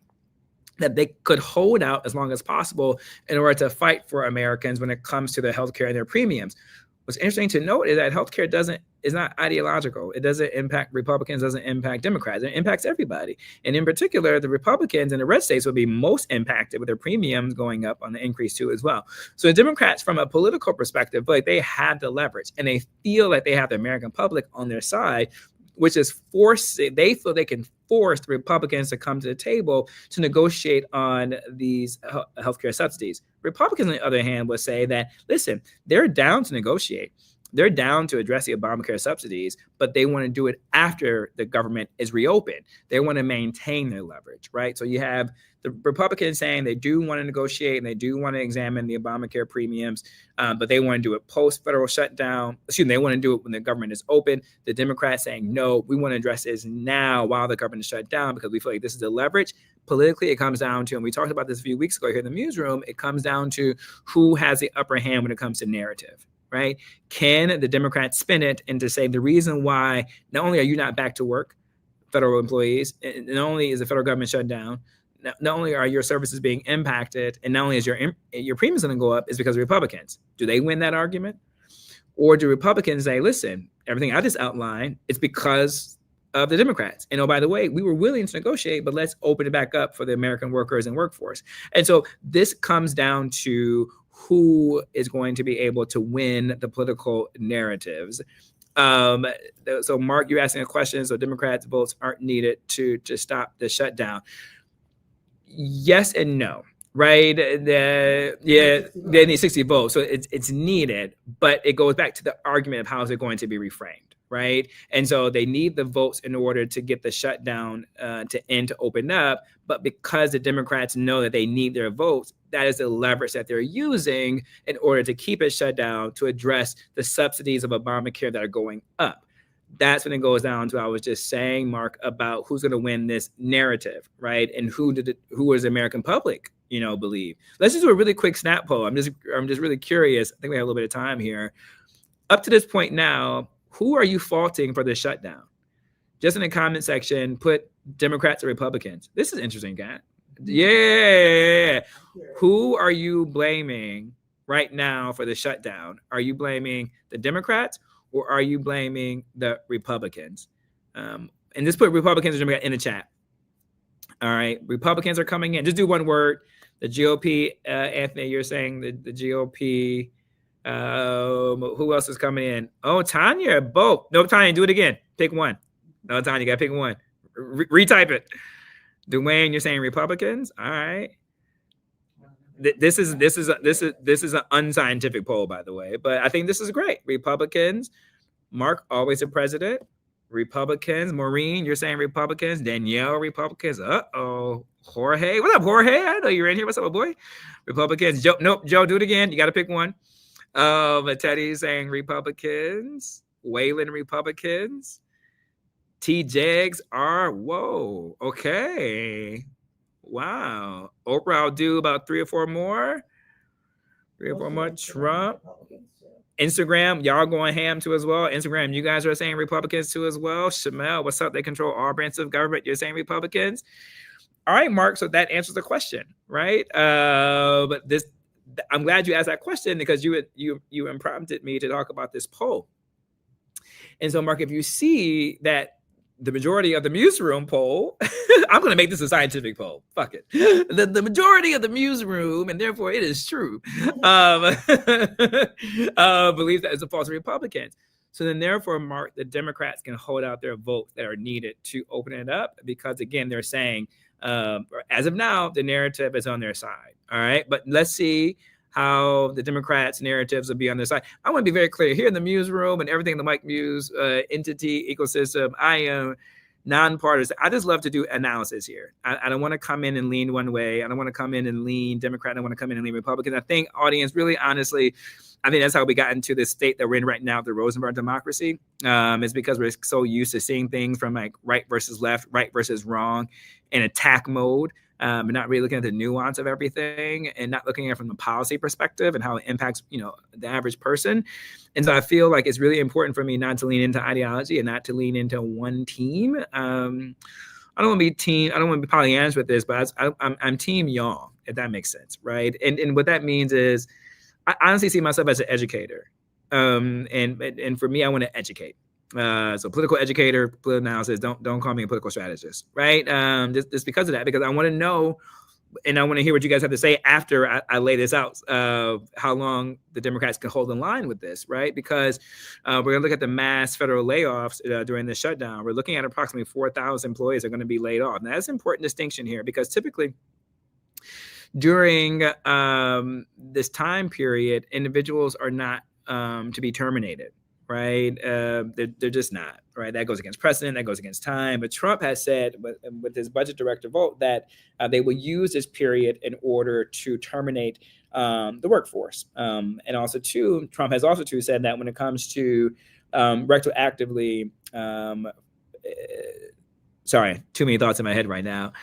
that they could hold out as long as possible in order to fight for Americans when it comes to their healthcare and their premiums. What's interesting to note is that healthcare is not ideological. It doesn't impact Republicans, doesn't impact Democrats. It impacts everybody. And in particular, the Republicans in the red states will be most impacted with their premiums going up on the increase too as well. So the Democrats, from a political perspective, like they have the leverage and they feel like they have the American public on their side, which is forcing, they feel they can force the Republicans to come to the table to negotiate on these healthcare subsidies. Republicans, on the other hand, would say that, listen, they're down to negotiate. They're down to address the Obamacare subsidies, but they want to do it after the government is reopened. They want to maintain their leverage, right? So you have the Republicans saying they do want to negotiate and they do want to examine the Obamacare premiums, but they want to do it post-federal shutdown. They want to do it when the government is open. The Democrats saying, no, we want to address this now while the government is shut down because we feel like this is the leverage. Politically, it comes down to, and we talked about this a few weeks ago here in the newsroom, it comes down to who has the upper hand when it comes to narrative, right? Can the Democrats spin it and to say the reason why not only are you not back to work, federal employees, and not only is the federal government shut down, not only are your services being impacted, and not only is your premiums going to go up, is because of Republicans. Do they win that argument? Or do Republicans say, listen, everything I just outlined, it's because of the Democrats. And oh, by the way, we were willing to negotiate, but let's open it back up for the American workers and workforce. And so this comes down to who is going to be able to win the political narratives. So Mark, you're asking a question. So Democrats' votes aren't needed to stop the shutdown. Yes and no, right? They need 60 votes. So it's needed, but it goes back to the argument of how is it going to be reframed, right? And so they need the votes in order to get the shutdown to end, to open up. But because the Democrats know that they need their votes, that is the leverage that they're using in order to keep it shut down, to address the subsidies of Obamacare that are going up. That's when it goes down to, I was just saying, Mark, about who's going to win this narrative, right? And who is the American public, believe. Let's just do a really quick snap poll. I'm just really curious. I think we have a little bit of time here. Up to this point now, who are you faulting for the shutdown? Just in the comment section, put Democrats or Republicans. This is interesting, Kat. Yeah. Who are you blaming right now for the shutdown? Are you blaming the Democrats or are you blaming the Republicans? And just put Republicans or Democrats in the chat. All right. Republicans are coming in. Just do one word. The GOP, Anthony, you're saying the GOP. Who else is coming in? Oh, Tanya, both. No, Tanya, do it again. Pick one. No, Tanya, you got to pick one. Retype it. Dwayne, you're saying Republicans. All right. This is an unscientific poll, by the way, but I think this is great. Republicans. Mark, always a president. Republicans. Maureen, you're saying Republicans. Danielle, Republicans. Uh-oh. Jorge. What up, Jorge? I know you're in here. What's up, boy? Republicans. Joe, nope. Joe, do it again. You got to pick one. Teddy's saying Republicans. Waylon, Republicans. T. Jags are, whoa, okay. Wow. Oprah, I'll do about 3 or 4 more. 3 or 4 more. Trump. Instagram, y'all going ham too as well. Instagram, you guys are saying Republicans too as well. Shamel, what's up? They control all branches of government. You're saying Republicans. All right, Mark. So that answers the question, right? But I'm glad you asked that question because you prompted me to talk about this poll. And so, Mark, if you see that the majority of the MuseRoom poll, I'm going to make this a scientific poll. Fuck it. The majority of the MuseRoom, and therefore it is true, believes that it's a false Republicans. So then therefore, Mark, the Democrats can hold out their votes that are needed to open it up because, again, they're saying, as of now, the narrative is on their side. All right. But let's see how the Democrats' narratives will be on their side. I want to be very clear here in the MuseRoom and everything in the Mike Muse entity ecosystem. I am nonpartisan. I just love to do analysis here. I don't want to come in and lean one way. I don't want to come in and lean Democrat. I don't want to come in and lean Republican. I think, audience, really honestly, I think that's how we got into the state that we're in right now, the Rosenberg democracy. It's because we're so used to seeing things from like right versus left, right versus wrong, in attack mode. And not really looking at the nuance of everything and not looking at it from the policy perspective and how it impacts, the average person. And so I feel like it's really important for me not to lean into ideology and not to lean into one team. All I don't want to be team. I don't want to be Pollyannish with this, but I'm team y'all, if that makes sense, right? And what that means is, I honestly see myself as an educator, and for me, I want to educate. So political educator, political analysis. Don't call me a political strategist, right? Just because of that, because I want to know, and I want to hear what you guys have to say after I lay this out, how long the Democrats can hold the line with this, right? Because we're going to look at the mass federal layoffs during the shutdown. We're looking at approximately 4,000 employees are going to be laid off. Now, that's an important distinction here, because typically during this time period, individuals are not to be terminated, right? They're just not, right? That goes against precedent, that goes against time. But Trump has said with his budget director vote that they will use this period in order to terminate the workforce. And also, too, Trump has also, too, said that when it comes to retroactively, sorry, too many thoughts in my head right now.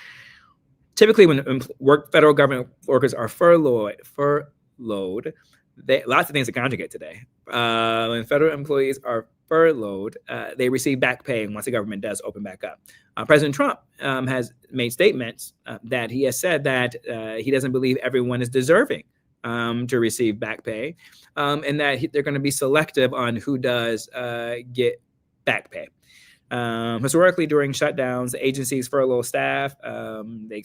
Typically, when federal government workers are furloughed, lots of things to conjugate today. When federal employees are furloughed, they receive back pay once the government does open back up. President Trump has made statements that he has said that he doesn't believe everyone is deserving to receive back pay, and that they're going to be selective on who does get back pay. Historically, during shutdowns, the agencies furlough staff. They're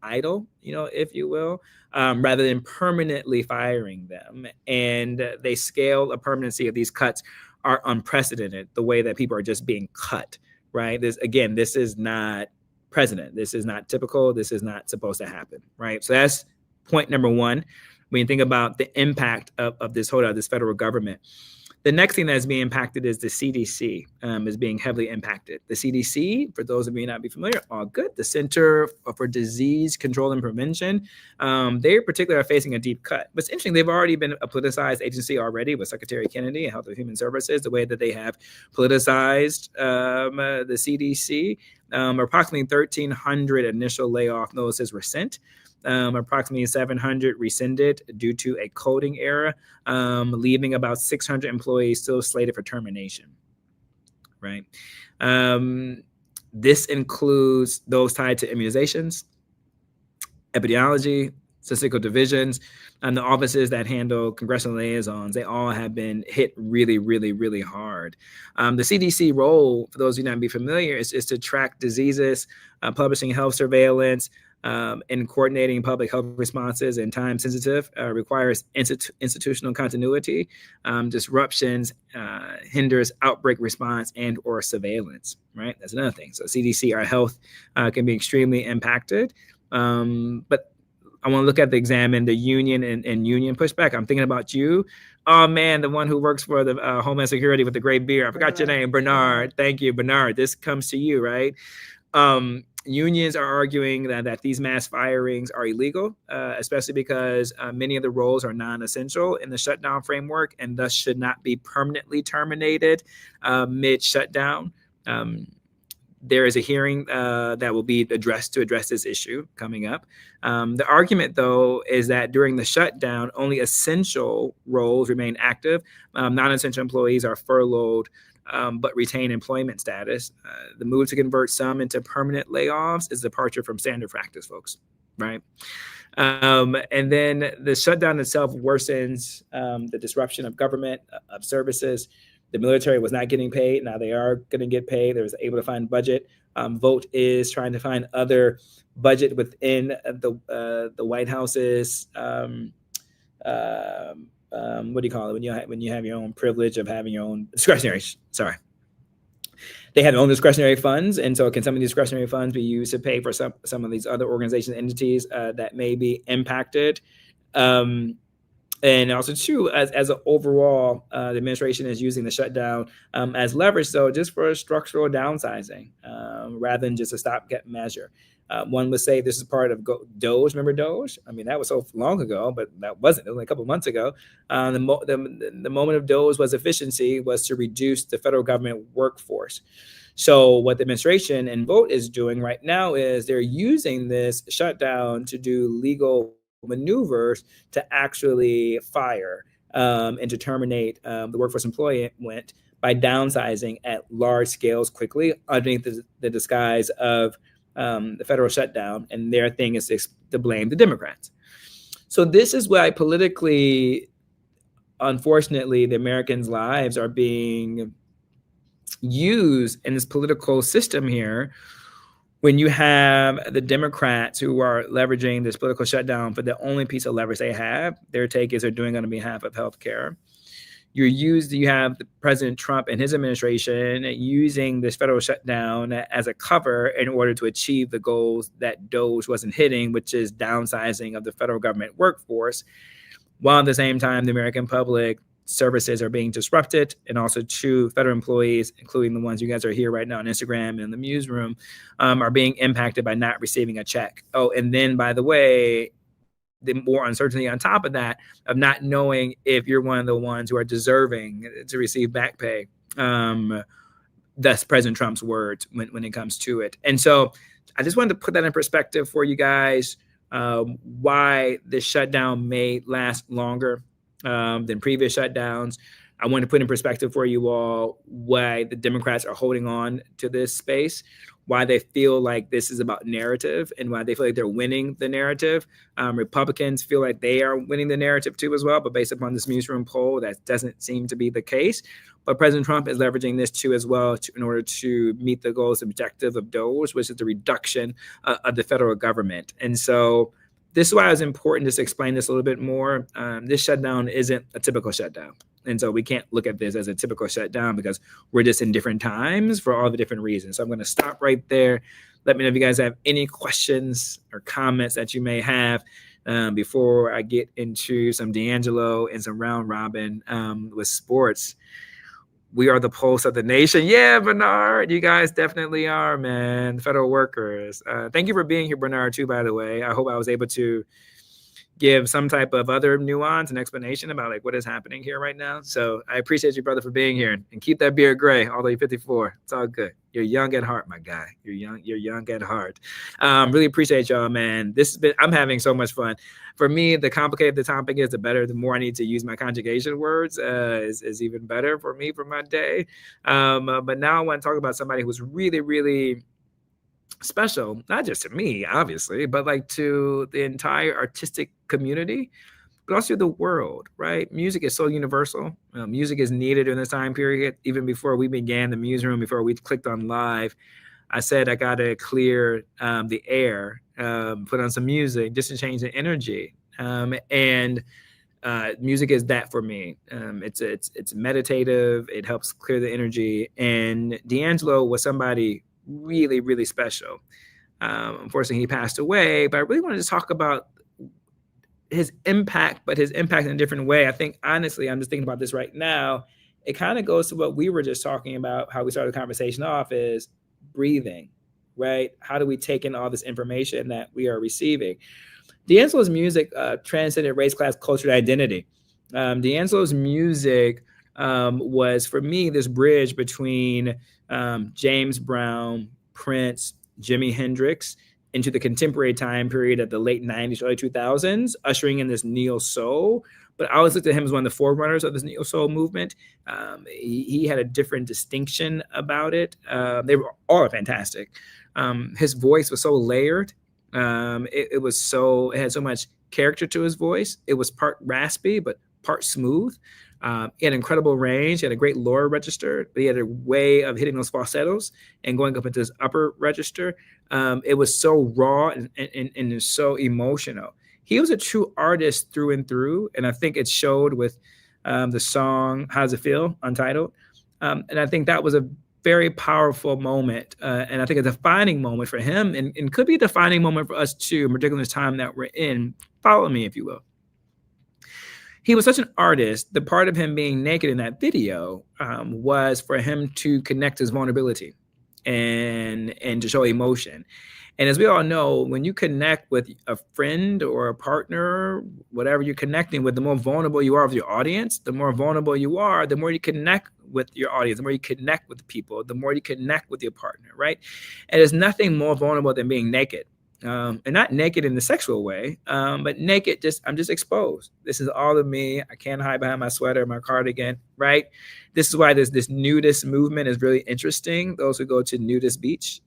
idle, if you will, rather than permanently firing them. And they scale the permanency of these cuts are unprecedented, the way that people are just being cut, right? This is not precedent. This is not typical. This is not supposed to happen, right? So that's point number one. When you think about the impact of this holdout, this federal government. The next thing that is being impacted is the CDC is being heavily impacted. The CDC, for those of you not be familiar, all good. The Center for Disease Control and Prevention, they particularly are facing a deep cut. But it's interesting, they've already been a politicized agency already with Secretary Kennedy and Health and Human Services, the way that they have politicized the CDC. Approximately 1,300 initial layoff notices were sent. Approximately 700 rescinded due to a coding error, leaving about 600 employees still slated for termination, right? This includes those tied to immunizations, epidemiology, statistical divisions, and the offices that handle congressional liaisons. They all have been hit really, really, really hard. The CDC role, for those of you not be familiar, is to track diseases, publishing health surveillance, and coordinating public health responses and time sensitive, requires institutional continuity. Disruptions hinders outbreak response and or surveillance, right? That's another thing. So CDC, our health can be extremely impacted. But I want to look at the examine the union and union pushback. I'm thinking about you. Oh man, the one who works for the Homeland Security with the great beard. I forgot your name, Bernard. Thank you, Bernard. This comes to you, right? Unions are arguing that these mass firings are illegal, especially because many of the roles are non-essential in the shutdown framework and thus should not be permanently terminated mid-shutdown. There is a hearing that will be addressed to address this issue coming up. The argument, though, is that during the shutdown, only essential roles remain active. Non-essential employees are furloughed, but retain employment status. The move to convert some into permanent layoffs is a departure from standard practice, folks, right? And then the shutdown itself worsens the disruption of government, of services. The military was not getting paid. Now they are going to get paid. They was able to find budget. Vote is trying to find other budget within the White House's what do you call it when you have your own privilege of having your own discretionary? Sorry, they have their own discretionary funds, and so can some of these discretionary funds be used to pay for some of these other organizations, entities that may be impacted? And also, too, as an overall, the administration is using the shutdown as leverage, so just for a structural downsizing rather than just a stopgap measure. One would say this is part of Doge. Remember Doge? I mean, that was so long ago, but that wasn't. It was like a couple of months ago. The moment of Doge was efficiency, was to reduce the federal government workforce. So what the administration and Vote is doing right now is they're using this shutdown to do legal maneuvers to actually fire and to terminate the workforce employment by downsizing at large scales quickly underneath the disguise of the federal shutdown. And their thing is to blame the Democrats. So this is why politically, unfortunately, the Americans' lives are being used in this political system here when you have the Democrats who are leveraging this political shutdown for the only piece of leverage they have. Their take is they're doing it on behalf of healthcare. You have President Trump and his administration using this federal shutdown as a cover in order to achieve the goals that DOGE wasn't hitting, which is downsizing of the federal government workforce, while at the same time the American public services are being disrupted, and also true federal employees, including the ones you guys are here right now on Instagram and the MuseRoom, are being impacted by not receiving a check. Oh, and then by the way, the more uncertainty on top of that of not knowing if you're one of the ones who are deserving to receive back pay. That's President Trump's words when it comes to it. And so I just wanted to put that in perspective for you guys, why this shutdown may last longer than previous shutdowns. I want to put in perspective for you all why the Democrats are holding on to this space, why they feel like this is about narrative, and why they feel like they're winning the narrative. Republicans feel like they are winning the narrative too as well, but based upon this MuseRoom poll, that doesn't seem to be the case. But President Trump is leveraging this too as well in order to meet the goals and objectives of DOGE, which is the reduction of the federal government. And so this is why it's important just to explain this a little bit more. This shutdown isn't a typical shutdown. And so we can't look at this as a typical shutdown because we're just in different times for all the different reasons. So I'm going to stop right there. Let me know if you guys have any questions or comments that you may have before I get into some D'Angelo and some round robin with sports. We are the pulse of the nation. Yeah, Bernard, you guys definitely are, man. Federal workers. Thank you for being here, Bernard, too, by the way. I hope I was able to give some type of other nuance and explanation about like what is happening here right now. So I appreciate you, brother, for being here, and keep that beard gray, although you're 54. It's all good. You're young at heart, my guy. You're young at heart. Really appreciate y'all, man. I'm having so much fun. For me, the complicated the topic is, the better, the more I need to use my conjugation words is even better for me for my day. But now I want to talk about somebody who's really, really special, not just to me, obviously, but like to the entire artistic community, but also the world, right? Music is so universal. Music is needed during this time period. Even before we began the MuseRoom, before we clicked on live, I said I got to clear the air, put on some music just to change the energy. And music is that for me. It's meditative. It helps clear the energy. And D'Angelo was somebody really, really special. Unfortunately, he passed away, but I really wanted to talk about his impact, but his impact in a different way. I think, honestly, I'm just thinking about this right now. It kind of goes to what we were just talking about, how we started the conversation off, is breathing, right? How do we take in all this information that we are receiving? D'Angelo's music transcended race, class, culture, and identity. D'Angelo's music was, for me, this bridge between James Brown, Prince, Jimi Hendrix, into the contemporary time period of the late 90s, early 2000s, ushering in this neo-soul. But I always looked at him as one of the forerunners of this neo-soul movement. He had a different distinction about it. They were all fantastic. His voice was so layered. It had so much character to his voice. It was part raspy, but part smooth. He had incredible range. He had a great lower register, but he had a way of hitting those falsettos and going up into his upper register. It was so raw and so emotional. He was a true artist through and through, and I think it showed with the song "How Does It Feel?" Untitled. And I think that was a very powerful moment, and I think a defining moment for him, and could be a defining moment for us too, particularly this time that we're in. Follow me, if you will. He was such an artist. The part of him being naked in that video was for him to connect his vulnerability and to show emotion. And as we all know, when you connect with a friend or a partner, whatever you're connecting with, the more vulnerable you are with your audience, the more vulnerable you are, the more you connect with your audience, the more you connect with people, the more you connect with your partner, right? And there's nothing more vulnerable than being naked. And not naked in the sexual way, but naked, I'm just exposed. This is all of me. I can't hide behind my sweater, my cardigan, right? This is why this nudist movement is really interesting. Those who go to nudist beach,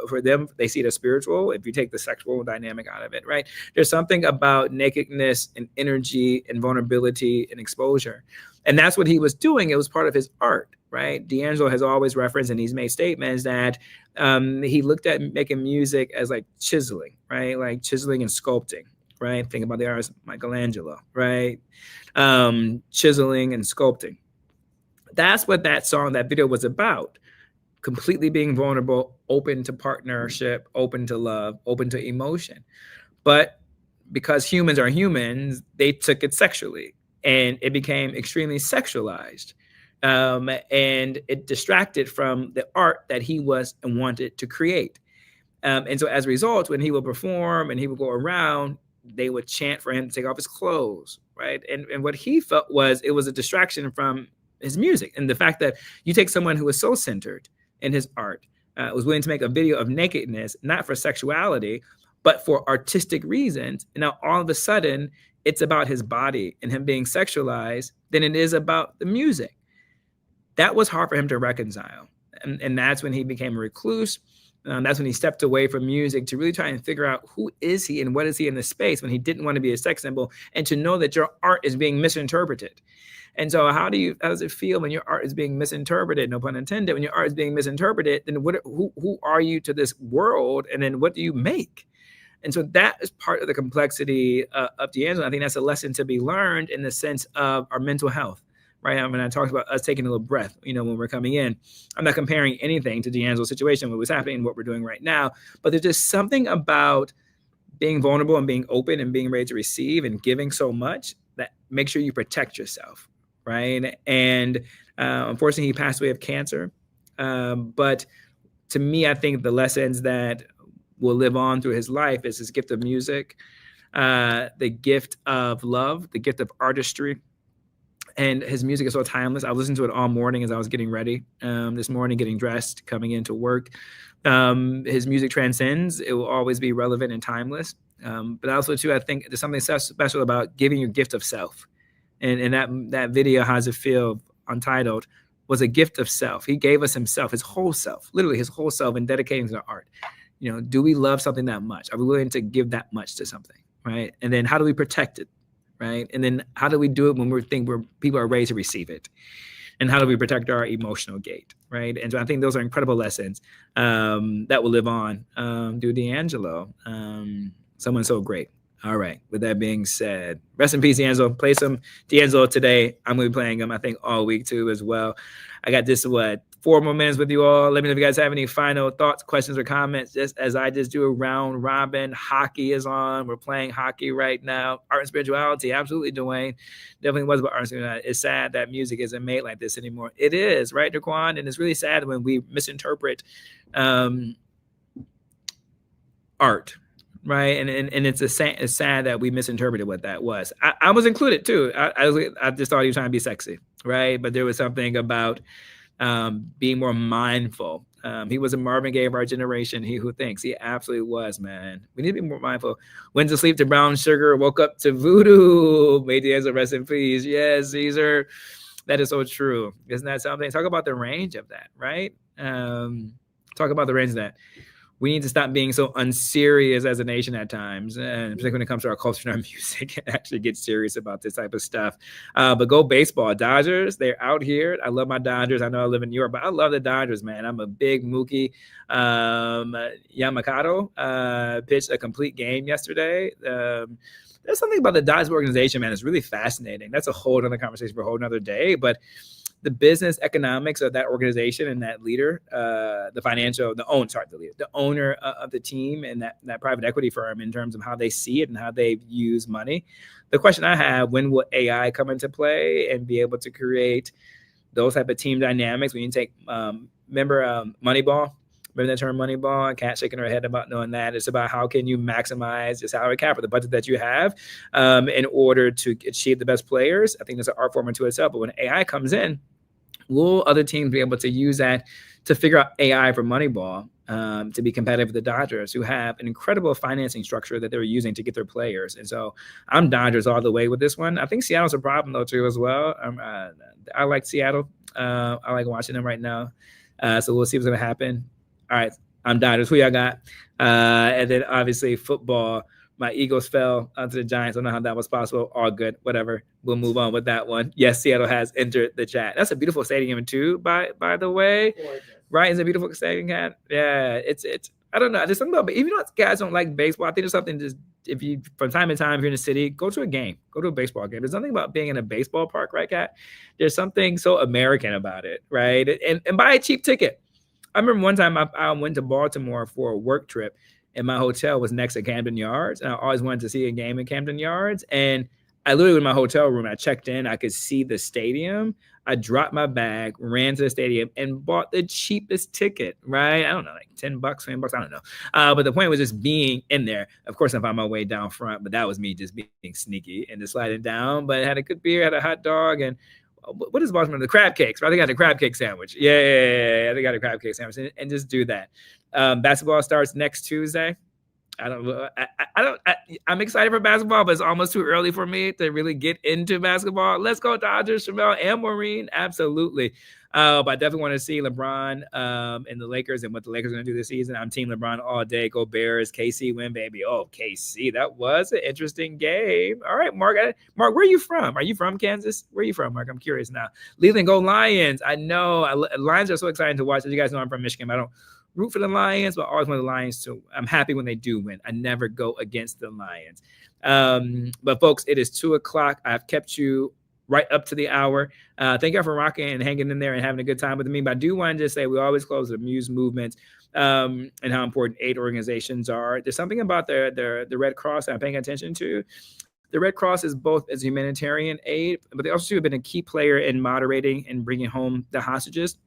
for them, they see it as spiritual. If you take the sexual dynamic out of it, right? There's something about nakedness and energy and vulnerability and exposure. And that's what he was doing. It was part of his art, right? D'Angelo has always referenced, and he's made statements that he looked at making music as like chiseling, right? Like chiseling and sculpting, right? Think about the artist Michelangelo, right? Chiseling and sculpting. That's what that video was about. Completely being vulnerable, open to partnership, open to love, open to emotion. But because humans are humans, they took it sexually, and it became extremely sexualized. And it distracted from the art that he was and wanted to create. And so as a result, when he would perform and he would go around, they would chant for him to take off his clothes, right? And what he felt was it was a distraction from his music. And the fact that you take someone who was so centered in his art, was willing to make a video of nakedness, not for sexuality, but for artistic reasons. And now all of a sudden, it's about his body and him being sexualized than it is about the music. That was hard for him to reconcile. And that's when he became a recluse. That's when he stepped away from music to really try and figure out who is he and what is he in the space, when he didn't want to be a sex symbol, and to know that your art is being misinterpreted. And so how does it feel when your art is being misinterpreted? No pun intended. When your art is being misinterpreted, then who are you to this world? And then what do you make? And so that is part of the complexity of D'Angelo. I think that's a lesson to be learned in the sense of our mental health, right? When I talked about us taking a little breath, when we're coming in, I'm not comparing anything to D'Angelo's situation, what was happening and what we're doing right now, but there's just something about being vulnerable and being open and being ready to receive and giving so much that make sure you protect yourself, right? And unfortunately, he passed away of cancer. But to me, I think the lessons that will live on through his life is his gift of music, the gift of love, the gift of artistry. And his music is so timeless. I listened to it all morning as I was getting ready this morning, getting dressed, coming into work. His music transcends. It will always be relevant and timeless. But also, too, I think there's something special about giving your gift of self. And that video, How Does It Feel, Untitled, was a gift of self. He gave us himself, his whole self, literally his whole self, and dedicating to the art. Do we love something that much? Are we willing to give that much to something, right? And then how do we protect it, right? And then how do we do it when people are ready to receive it? And how do we protect our emotional gate, right? And so I think those are incredible lessons that will live on through D'Angelo. Someone so great. All right. With that being said, rest in peace, D'Angelo. Play some D'Angelo today. I'm going to be playing him, I think, all week too as well. I got this, 4 more minutes with you all. Let me know if you guys have any final thoughts, questions, or comments, just as I just do a round robin. Hockey is on. We're playing hockey right now. Art and spirituality. Absolutely, Dwayne. Definitely was about art and spirituality. It's sad that music isn't made like this anymore. It is, right, Daquan? And it's really sad when we misinterpret art. Right. And it's sad that we misinterpreted what that was. I was included, too. I just thought he was trying to be sexy. Right. But there was something about being more mindful. He was a Marvin Gaye of our generation. He who thinks. He absolutely was, man. We need to be more mindful. Went to sleep to brown sugar, woke up to voodoo. May D'Angelo rest in peace. Yes, Caesar. That is so true. Isn't that something? Talk about the range of that, right? Talk about the range of that. We need to stop being so unserious as a nation at times, and particularly when it comes to our culture and our music, and actually get serious about this type of stuff. But go baseball. Dodgers, they're out here. I love my Dodgers. I know I live in New York, but I love the Dodgers, man. I'm a big Mookie Yamamoto. Pitched a complete game yesterday. There's something about the Dodgers organization, man. It's really fascinating. That's a whole other conversation for a whole other day, but the business economics of that organization and that leader, the owner of the team and that private equity firm, in terms of how they see it and how they use money. The question I have, when will AI come into play and be able to create those type of team dynamics? When you take, remember Moneyball? Remember that term Moneyball? Cat shaking her head about knowing that. It's about how can you maximize your salary cap or the budget that you have in order to achieve the best players. I think there's an art form into itself. But when AI comes in, will other teams be able to use that to figure out AI for Moneyball to be competitive with the Dodgers, who have an incredible financing structure that they're using to get their players? And so I'm Dodgers all the way with this one. I think Seattle's a problem, though, too, as well. I like Seattle. I like watching them right now. So we'll see what's going to happen. All right, I'm Dodgers. Who y'all got? And then, obviously, football. My Eagles fell to the Giants. I don't know how that was possible. All good. Whatever. We'll move on with that one. Yes, Seattle has entered the chat. That's a beautiful stadium too, by the way. Gorgeous. Right? It's a beautiful stadium, Cat. Yeah, it's I don't know. There's something about, even though guys don't like baseball, I think there's something just, if you, from time to time, if you're in the city, go to a game. Go to a baseball game. There's something about being in a baseball park, right, Cat? There's something so American about it, right? And buy a cheap ticket. I remember one time I went to Baltimore for a work trip, and my hotel was next to Camden Yards. And I always wanted to see a game in Camden Yards. And I literally, in my hotel room, I checked in, I could see the stadium. I dropped my bag, ran to the stadium, and bought the cheapest ticket, right? I don't know, like $10, $20, I don't know. But the point was just being in there. Of course, I found my way down front, but that was me just being sneaky and just sliding down. But I had a good beer, had a hot dog, and what is Baltimore? The crab cakes, right? They got the crab cake sandwich. Yeah, they got a crab cake sandwich, and just do that. Basketball starts next Tuesday. I'm excited for basketball, but it's almost too early for me to really get into basketball. Let's go Dodgers, Shamel and Maureen. Absolutely. But I definitely want to see LeBron and the Lakers and what the Lakers are going to do this season. I'm Team LeBron all day. Go Bears. KC win, baby. Oh, KC. That was an interesting game. All right, Mark. Mark, where are you from? Are you from Kansas? Where are you from, Mark? I'm curious now. Leland, go Lions. I know. Lions are so exciting to watch. As you guys know, I'm from Michigan. I don't root for the Lions, but I always want the Lions to. I'm happy when they do win. I never go against the Lions. But folks, it is 2:00. I've kept you right up to the hour. Thank you for rocking and hanging in there and having a good time with me. But I do want to just say we always close the Muse movement and how important aid organizations are. There's something about the Red Cross I'm paying attention to. The Red Cross is both as humanitarian aid, but they also have been a key player in moderating and bringing home the hostages.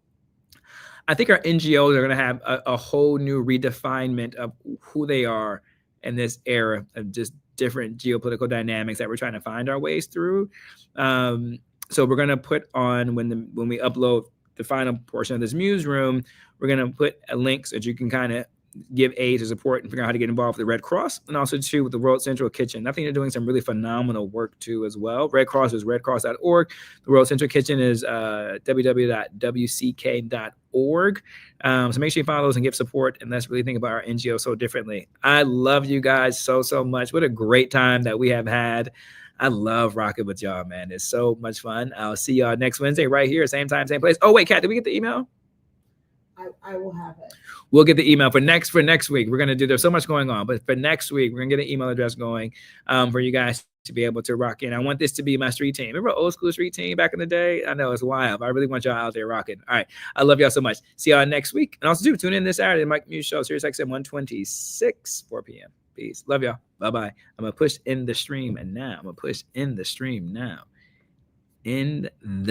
I think our NGOs are going to have a whole new redefinement of who they are in this era of just different geopolitical dynamics that we're trying to find our ways through. So we're going to put on, when we upload the final portion of this MuseRoom, we're going to put a link so that you can kind of give aid to support and figure out how to get involved with the Red Cross, and also too with the World Central Kitchen. I think they're doing some really phenomenal work too as well. Red Cross is redcross.org. The World Central Kitchen is www.wck.org. So make sure you follow those and give support, and let's really think about our NGO so differently. I love you guys so much. What a great time that we have had. I love rocking with y'all, man. It's so much fun. I'll see y'all next Wednesday right here, same time, same place. Oh wait, Kat, did we get the email? I will have it. We'll get the email for next week. We're gonna do. There's so much going on, but for next week, we're gonna get an email address going for you guys to be able to rock in. I want this to be my street team. Remember old school street team back in the day? I know it's wild. I really want y'all out there rocking. All right, I love y'all so much. See y'all next week, and also tune in this Saturday, Mike Muse Show, Sirius XM 126, 4 p.m. Peace. Love y'all. Bye bye. I'm gonna push in the stream, and now I'm gonna push in the stream now. In the